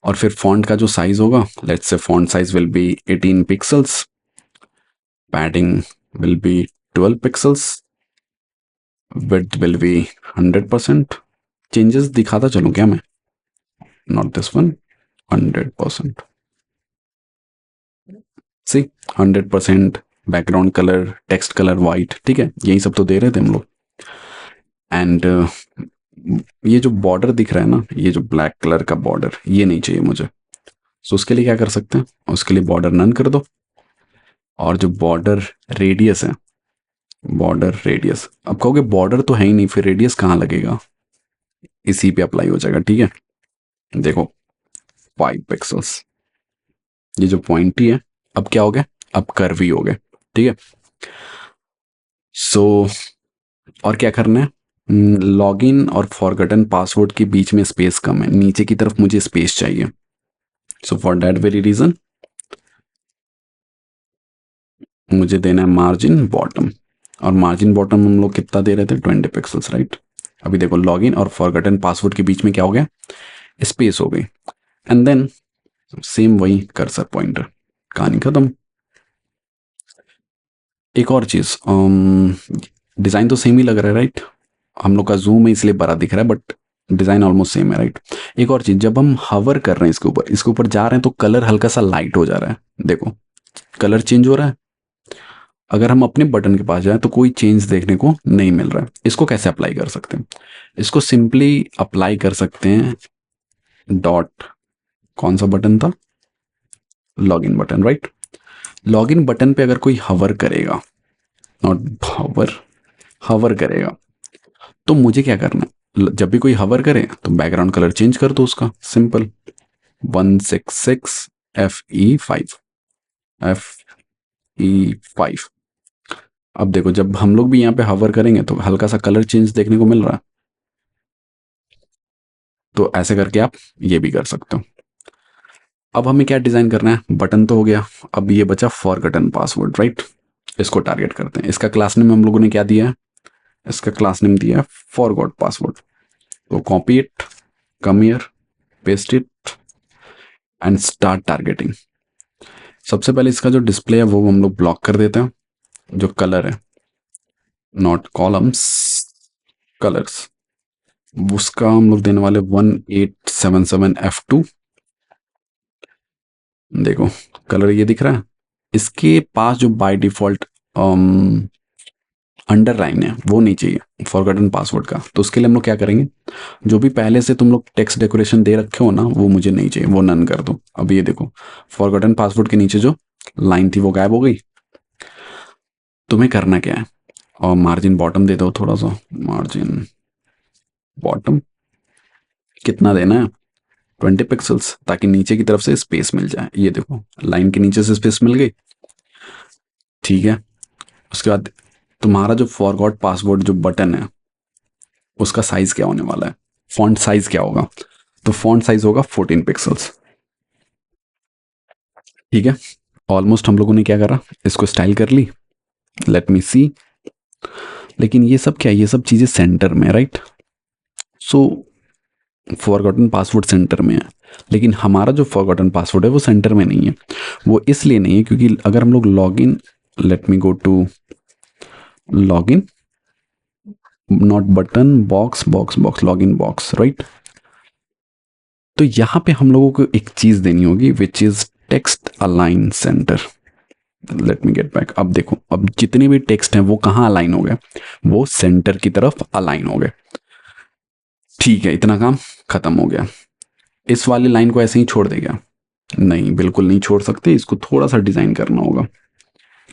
और फिर फॉन्ट का जो साइज होगा, let's say font size will be 18 pixels, padding will be 12 pixels, width will be 100%। Changes दिखाता चलूं क्या मैं, not this one, 100%, see, 100%। Background colour, text colour white, ठीक है, यही सब तो दे रहे थे हम लोग। एंड ये जो बॉर्डर दिख रहा है ना, ये जो ब्लैक कलर का बॉर्डर, ये नहीं चाहिए मुझे। सो उसके लिए क्या कर सकते हैं, उसके लिए बॉर्डर नन कर दो, और जो बॉर्डर रेडियस है, बॉर्डर रेडियस, अब कहोगे बॉर्डर तो है ही नहीं, फिर रेडियस कहाँ लगेगा, इसी पे अप्लाई हो जाएगा, ठीक है? देखो, 5 पिक्सल्स, ये जो पॉइंटी है, अब क्या हो गया, अब कर्व ही हो गए, ठीक है? सो और क्या करना है, लॉगिन और फॉरगॉटन पासवर्ड के बीच में स्पेस कम है, नीचे की तरफ मुझे स्पेस चाहिए। So for that very reason मुझे देना है मार्जिन बॉटम, और मार्जिन बॉटम हम लोग कितना दे रहे थे, 20 पिक्सल्स, राइट। अभी देखो लॉगिन और फॉरगॉटन पासवर्ड के बीच में क्या हो गया, स्पेस हो गई। एंड देन सेम वही कर्सर पॉइंटर, कहानी खत्म। एक और चीज, डिजाइन तो सेम ही लग रहा है, राइट। हम लोग का जूम है इसलिए बड़ा दिख रहा है, बट डिजाइन ऑलमोस्ट सेम है, राइट। एक और चीज, जब हम हवर कर रहे हैं इसके ऊपर जा रहे हैं तो कलर हल्का सा लाइट हो जा रहा है, देखो कलर चेंज हो रहा है। अगर हम अपने बटन के पास जाएं तो कोई चेंज देखने को नहीं मिल रहा है। इसको कैसे अप्लाई कर सकते हैं, इसको सिंपली अप्लाई कर सकते हैं डॉट, कौन सा बटन था, login button, right. Login button पे अगर कोई हवर करेगा, नॉट हवर, हवर करेगा, तो मुझे क्या करना है, जब भी कोई हवर करे तो बैकग्राउंड कलर चेंज कर दो उसका, सिंपल 166 FE5, FE5। अब देखो जब हम लोग भी यहाँ पे हवर करेंगे तो हल्का सा कलर चेंज देखने को मिल रहा है। तो ऐसे करके आप ये भी कर सकते हो। अब हमें क्या डिजाइन करना है, बटन तो हो गया, अब ये बचा फॉरगॉटन पासवर्ड, राइट। इसको टारगेट करते हैं। इसका क्लास नेम हम लोगों ने क्या दिया है, इसका क्लास नेम दिया है फॉरगॉट पासवर्ड। तो copy it, come here, paste it and start targeting. सबसे पहले इसका जो डिस्प्ले है वो हम लोग ब्लॉक कर देते हैं, जो कलर है, नॉट कॉलम्स, कलर्स, उसका हम लोग देने वाले 1877F2। देखो कलर ये दिख रहा है, इसके पास जो बाय डिफॉल्ट अंडर लाइन है वो नहीं चाहिए फॉरगॉटन पासवर्ड का। तो उसके लिए हम लोग क्या करेंगे, जो भी पहले से तुम लोग टेक्स्ट डेकोरेशन दे रखे हो ना वो मुझे नहीं चाहिए, वो नन कर दो। अब ये देखो फॉरगॉटन पासवर्ड के नीचे जो लाइन थी वो गायब हो गई। तुम्हें करना क्या है, और मार्जिन बॉटम दे दो थोड़ा सा, मार्जिन बॉटम कितना देना है, 20 पिक्सल्स, ताकि नीचे की तरफ से स्पेस मिल जाए। ये देखो लाइन के नीचे से स्पेस मिल गई, ठीक है। उसके बाद तुम्हारा जो फॉरगॉट पासवर्ड जो बटन है उसका साइज क्या होने वाला है, फॉन्ट साइज क्या होगा, तो फॉन्ट साइज होगा 14 पिक्सल्स, ठीक है। ऑलमोस्ट हम लोगों ने क्या करा, इसको स्टाइल कर ली, लेट मी सी। लेकिन ये सब क्या है, ये सब चीज़ें सेंटर में, राइट। सो फॉरगॉटन पासवर्ड सेंटर में है, लेकिन हमारा जो फॉरगॉटन पासवर्ड है वो सेंटर में नहीं है। वो इसलिए नहीं है क्योंकि अगर हम लोग login, let me go to login, not button, box box box, login box, right. तो यहाँ पे हम लोगों को एक चीज़ देनी होगी which is text align centre. Let me get back. अब देखो अब जितने भी टेक्स्ट हैं वो कहाँ अलाइन हो गए, वो सेंटर की तरफ अलाइन हो गए, ठीक है। इतना काम खत्म हो गया। इस वाली लाइन को ऐसे ही छोड़ देगा, नहीं बिल्कुल नहीं छोड़ सकते, इसको थोड़ा सा डिजाइन करना होगा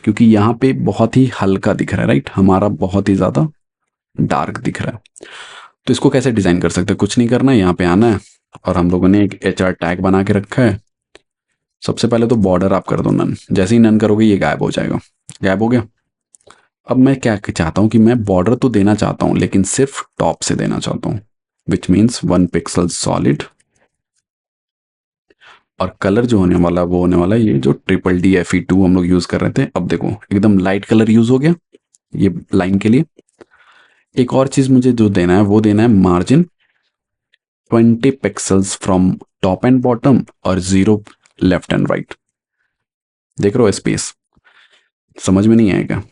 क्योंकि यहाँ पे बहुत ही हल्का दिख रहा है, राइट, हमारा बहुत ही ज्यादा डार्क दिख रहा है। तो इसको कैसे डिजाइन कर सकते हैं, कुछ नहीं करना है, यहाँ पे आना है और हम लोगों ने एक HR टैग बना के रखा है। सबसे पहले तो बॉर्डर आप कर दो नन, जैसे ही नन करोगे ये गायब हो जाएगा, गायब हो गया। अब मैं क्या चाहता हूँ कि मैं बॉर्डर तो देना चाहता हूँ लेकिन सिर्फ टॉप से देना चाहता हूँ, विच मीन्स 1 पिक्सल सॉलिड। और कलर जो होने वाला वो होने वाला है ये जो DDFE2 हम लोग यूज कर रहे थे। अब देखो एकदम लाइट कलर यूज हो गया ये लाइन के लिए। एक और चीज मुझे जो देना है वो देना है margin 20 pixels from top and bottom और 0 लेफ्ट एंड राइट। देख रहे हो स्पेस, समझ में नहीं आएगा,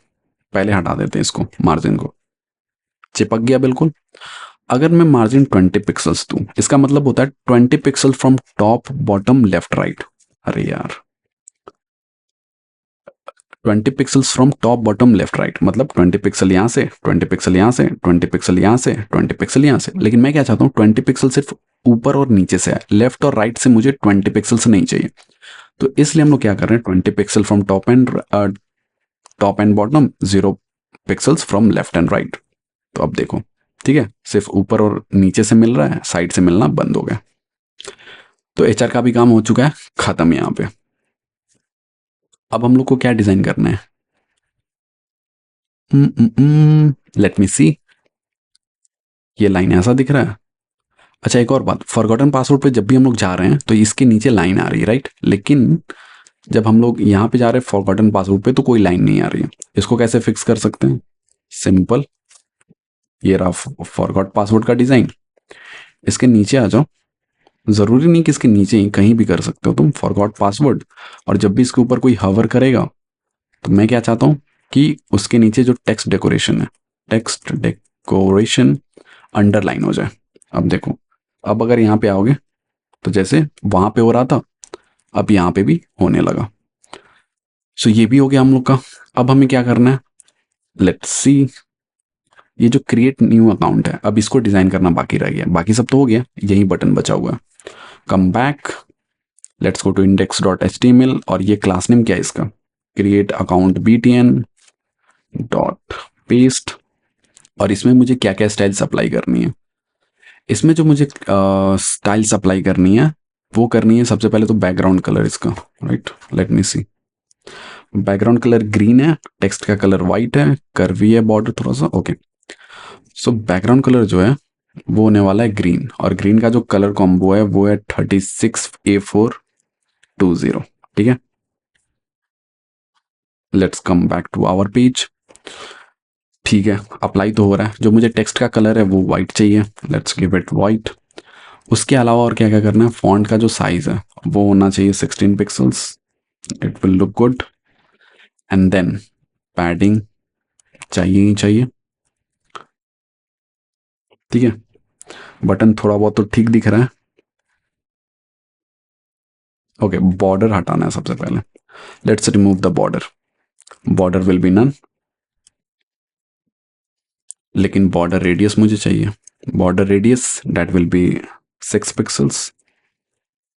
पहले हटा देते हैं इसको, मार्जिन को, चिपक गया बिल्कुल। अगर मैं मार्जिन 20 पिक्सल्स दूं इसका मतलब होता है 20 pixel from top bottom left right. अरे यार 20 pixels from top bottom left right मतलब 20 पिक्सल यहाँ से, 20 पिक्सल यहाँ से, 20 पिक्सल यहाँ से, 20 पिक्सल यहाँ से। लेकिन मैं क्या चाहता हूँ 20 पिक्सल सिर्फ ऊपर और नीचे से है, लेफ्ट और राइट से मुझे 20 पिक्सल नहीं चाहिए। तो इसलिए हम लोग क्या कर रहे हैं, 20 pixel from top and bottom, 0 pixels from left and right. तो अब देखो ठीक है, सिर्फ ऊपर और नीचे से मिल रहा है, साइड से मिलना बंद हो गया। तो HR का भी काम हो चुका है खत्म यहाँ पे। अब हम लोग को क्या डिजाइन करना है, लेट मी सी। ये लाइन ऐसा दिख रहा है। अच्छा एक और बात, फॉरगॉटन पासवर्ड पे जब भी हम लोग जा रहे हैं तो इसके नीचे लाइन आ रही है राइट, लेकिन जब हम लोग यहाँ पे जा रहे हैं फॉरगॉटन पासवर्ड पे तो कोई लाइन नहीं आ रही है। इसको कैसे फिक्स कर सकते हैं? सिंपल, ये रहा फॉरगॉट पासवर्ड का डिजाइन। इसके नीचे आ जाओ, जरूरी नहीं कि इसके नीचे ही, कहीं भी कर सकते हो तुम फॉरगॉट पासवर्ड। और जब भी इसके ऊपर कोई हवर करेगा तो मैं क्या चाहता हूँ कि उसके नीचे जो टेक्स्ट डेकोरेशन है, टेक्स्ट डेकोरेशन अंडरलाइन हो जाए। अब देखो, अब अगर यहाँ पे आओगे तो जैसे वहां पे हो रहा था अब यहाँ पे भी होने लगा। सो ये भी हो गया हम लोग का। अब हमें क्या करना है, लेट्स सी। ये जो क्रिएट न्यू अकाउंट है, अब इसको डिजाइन करना बाकी रह गया, बाकी सब तो हो गया, यही बटन बचा हुआ है। Come back, let's go to index.html और ये क्लास नेम क्या है इसका, create account btn dot paste. और इसमें मुझे क्या क्या स्टाइल्स अप्लाई करनी है, इसमें जो मुझे स्टाइल्स अप्लाई करनी है वो करनी है सबसे पहले तो बैकग्राउंड कलर इसका, राइट, लेट मी सी। बैकग्राउंड कलर ग्रीन है, टेक्स्ट का कलर वाइट है, कर्वी है बॉर्डर थोड़ा सा, ओके। सो बैकग्राउंड कलर जो है वो होने वाला है ग्रीन, और ग्रीन का जो कलर कॉम्बो है वो है 36A420, ठीक है। Let's come back to our page. ठीक है, अप्लाई तो हो रहा है। जो मुझे टेक्स्ट का कलर है वो वाइट चाहिए, लेट्स गिव इट वाइट। उसके अलावा और क्या क्या करना है, फॉन्ट का जो साइज है वो होना चाहिए 16 pixels, it will look good. And then padding चाहिए ही चाहिए, ठीक है। बटन थोड़ा बहुत तो ठीक दिख रहा है, ओके। बॉर्डर हटाना है सबसे पहले, let's remove the border. Border will be none, लेकिन बॉर्डर रेडियस मुझे चाहिए। Border radius that will be 6 pixels.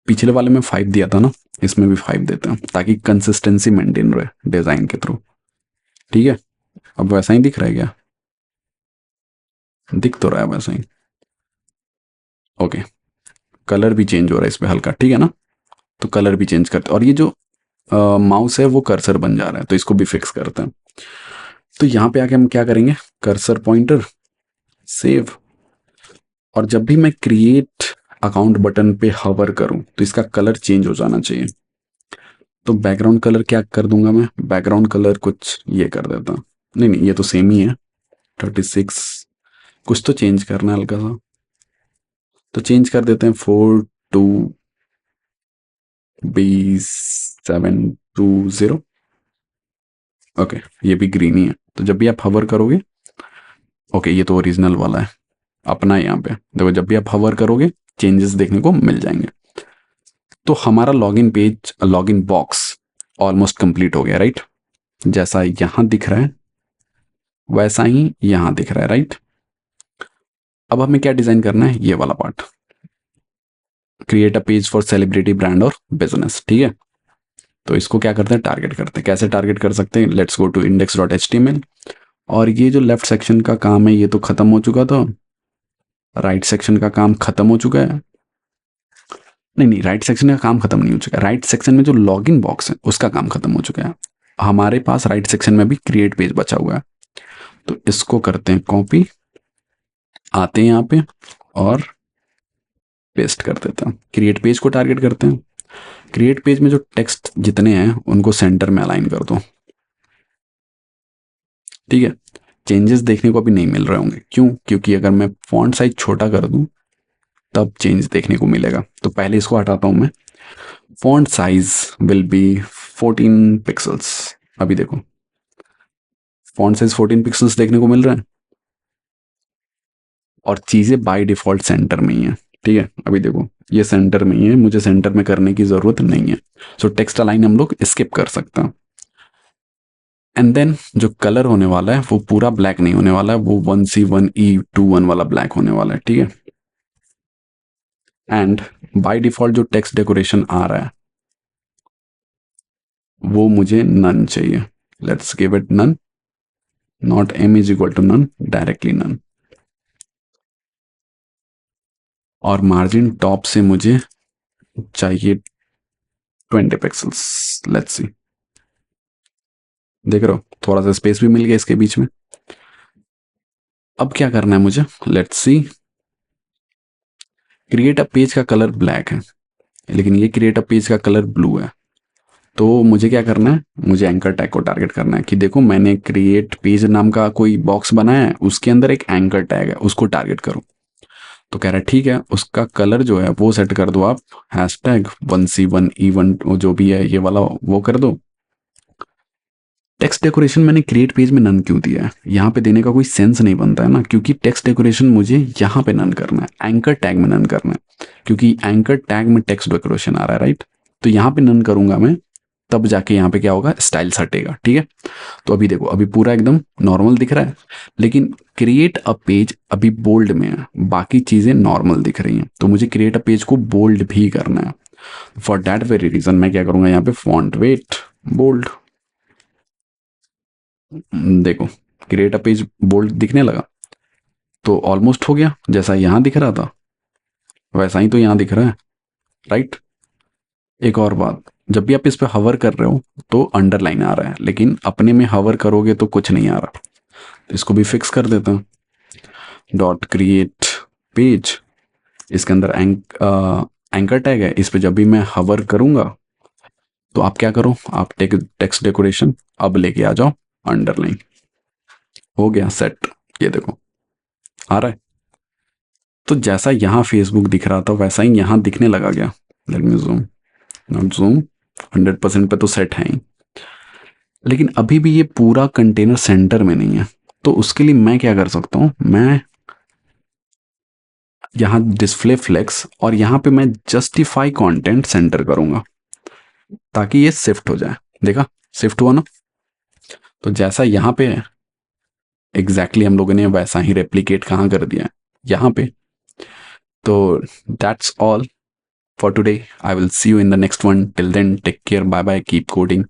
पिछले वाले में 5 दिया था ना, इसमें भी 5 देते हैं ताकि कंसिस्टेंसी मेंटेन रहे डिजाइन के थ्रू, ठीक है। अब वैसा ही दिख रहा है क्या? दिख तो रहा है वैसा ही, ओके। कलर भी चेंज हो रहा है इस पे हल्का, ठीक है ना। तो कलर भी चेंज करते हैं, और ये जो माउस है वो कर्सर बन जा रहा है तो इसको भी फिक्स करते हैं। तो यहाँ पे आके हम क्या करेंगे, कर्सर पॉइंटर सेव, और जब भी मैं क्रिएट अकाउंट बटन पे हवर करूं तो इसका कलर चेंज हो जाना चाहिए। तो बैकग्राउंड कलर क्या कर दूंगा मैं, बैकग्राउंड कलर कुछ ये कर देता, नहीं नहीं ये तो सेम ही है 36। कुछ तो चेंज करना है हल्का सा, तो चेंज कर देते हैं 42B720, ओके। ये भी ग्रीन ही है, तो जब भी आप हवर करोगे, ओके ये तो ओरिजिनल वाला है अपना है। यहाँ पे देखो जब भी आप हवर करोगे चेंजेस देखने को मिल जाएंगे। तो हमारा login page, login box almost complete हो गया, राइट। जैसा यहाँ दिख रहा है वैसा ही यहाँ दिख रहा है, राइट। अब हमें क्या डिजाइन करना है, ये वाला part, create a page for celebrity brand और बिजनेस, ठीक है। तो इसको क्या करते हैं, टारगेट करते हैं। कैसे टारगेट कर सकते हैं, लेट्स गो टू index.html। और ये जो लेफ्ट सेक्शन का काम है ये तो खत्म हो चुका था, राइट सेक्शन का काम खत्म हो चुका है। नहीं नहीं, राइट सेक्शन का काम खत्म नहीं हो चुका है, राइट सेक्शन में जो लॉगिन बॉक्स है उसका काम खत्म हो चुका है। हमारे पास राइट सेक्शन में भी क्रिएट पेज बचा हुआ है, तो इसको करते हैं कॉपी, आते हैं यहाँ पे और पेस्ट कर देते हैं। क्रिएट पेज को टारगेट करते हैं। क्रिएट पेज में जो टेक्स्ट जितने हैं उनको सेंटर में अलाइन कर दो, ठीक है। चेंजेस देखने को अभी नहीं मिल रहे होंगे, क्यों, क्योंकि अगर मैं फॉन्ट साइज छोटा कर दूं तब चेंज देखने को मिलेगा। तो पहले इसको हटाता हूं मैं। Font size will B 14 pixels. अभी देखो फॉन्ट साइज 14 पिक्सल्स देखने को मिल रहा है, और चीजें बाय डिफॉल्ट सेंटर में ही है, ठीक है। अभी देखो ये सेंटर में ही है, मुझे सेंटर में करने की जरूरत नहीं है। सो टेक्स्ट अलाइन हम लोग स्किप कर सकते हैं। एंड देन जो कलर होने वाला है वो पूरा ब्लैक नहीं होने वाला है, वो 1C1E21 वाला ब्लैक होने वाला है, ठीक है। एंड बाय डिफॉल्ट जो टेक्स्ट डेकोरेशन आ रहा है वो मुझे नन चाहिए, let's give it none, not m is equal to none, directly none. और मार्जिन टॉप से मुझे चाहिए 20 पिक्सल्स, लेट्स सी। देख रहे हो थोड़ा सा स्पेस भी मिल गया इसके बीच में। अब क्या करना है मुझे, let's see. Create a page का कलर ब्लैक है, लेकिन ये क्रिएट अ पेज का कलर ब्लू है। तो मुझे क्या करना है, मुझे एंकर टैग को टारगेट करना है कि देखो मैंने क्रिएट पेज नाम का कोई बॉक्स बनाया है, उसके अंदर एक एंकर टैग है, उसको टारगेट करो। तो कह रहा है ठीक है, उसका कलर जो है वो सेट कर दो आप, हैशटैग 1C1E1 जो भी है ये वाला वो कर दो। टेक्स्ट डेकोरेशन मैंने क्रिएट पेज में नन क्यों दिया है, यहाँ पे देने का कोई सेंस नहीं बनता है ना, क्योंकि टेक्स्ट डेकोरेशन मुझे यहाँ पे नन करना है, एंकर टैग में नन करना है, क्योंकि एंकर टैग में टेक्स्ट डेकोरेशन आ रहा है, राइट। तो यहाँ पे नन करूंगा मैं, तब जाके यहाँ पे क्या होगा, स्टाइल हटेगा, ठीक है। तो अभी देखो, अभी पूरा एकदम नॉर्मल दिख रहा है, लेकिन क्रिएट अ पेज अभी बोल्ड में है, बाकी चीजें नॉर्मल दिख रही हैं। तो मुझे क्रिएट अ पेज को बोल्ड भी करना है। फॉर दैट वेरी रीजन मैं क्या करूंगा, यहाँ पे फॉन्ट वेट बोल्ड, देखो क्रिएट अ पेज बोल्ड दिखने लगा। तो ऑलमोस्ट हो गया, जैसा यहाँ दिख रहा था वैसा ही तो यहाँ दिख रहा है, राइट। एक और बात, जब भी आप इस पे हवर कर रहे हो तो अंडरलाइन आ रहा है, लेकिन अपने में हवर करोगे तो कुछ नहीं आ रहा। तो इसको भी फिक्स कर देते हैं, डॉट क्रिएट पेज, इसके अंदर एंकर टैग है, इस पे जब भी मैं हवर करूंगा तो आप क्या करो, आप टेक्स्ट डेकोरेशन अब लेके आ जाओ अंडरलाइन, हो गया सेट। ये देखो आ रहा है। तो जैसा यहाँ फेसबुक दिख रहा था वैसा ही यहाँ दिखने लगा गया। Let me zoom, not zoom, 100% पे तो सेट है ही, लेकिन अभी भी ये पूरा कंटेनर सेंटर में नहीं है। तो उसके लिए मैं क्या कर सकता हूँ, मैं यहाँ डिस्प्ले फ्लेक्स और यहाँ पे मैं जस्टिफाई कंटेंट सेंटर करूंगा ताकि ये शिफ्ट हो जाए। देखा शिफ्ट हुआ ना। तो जैसा यहाँ पे है एग्जैक्टली हम लोगों ने वैसा ही रेप्लिकेट कहाँ कर दिया है, यहाँ पे। तो that's all for today, I will see you in the next one, till then take care, bye bye, keep coding.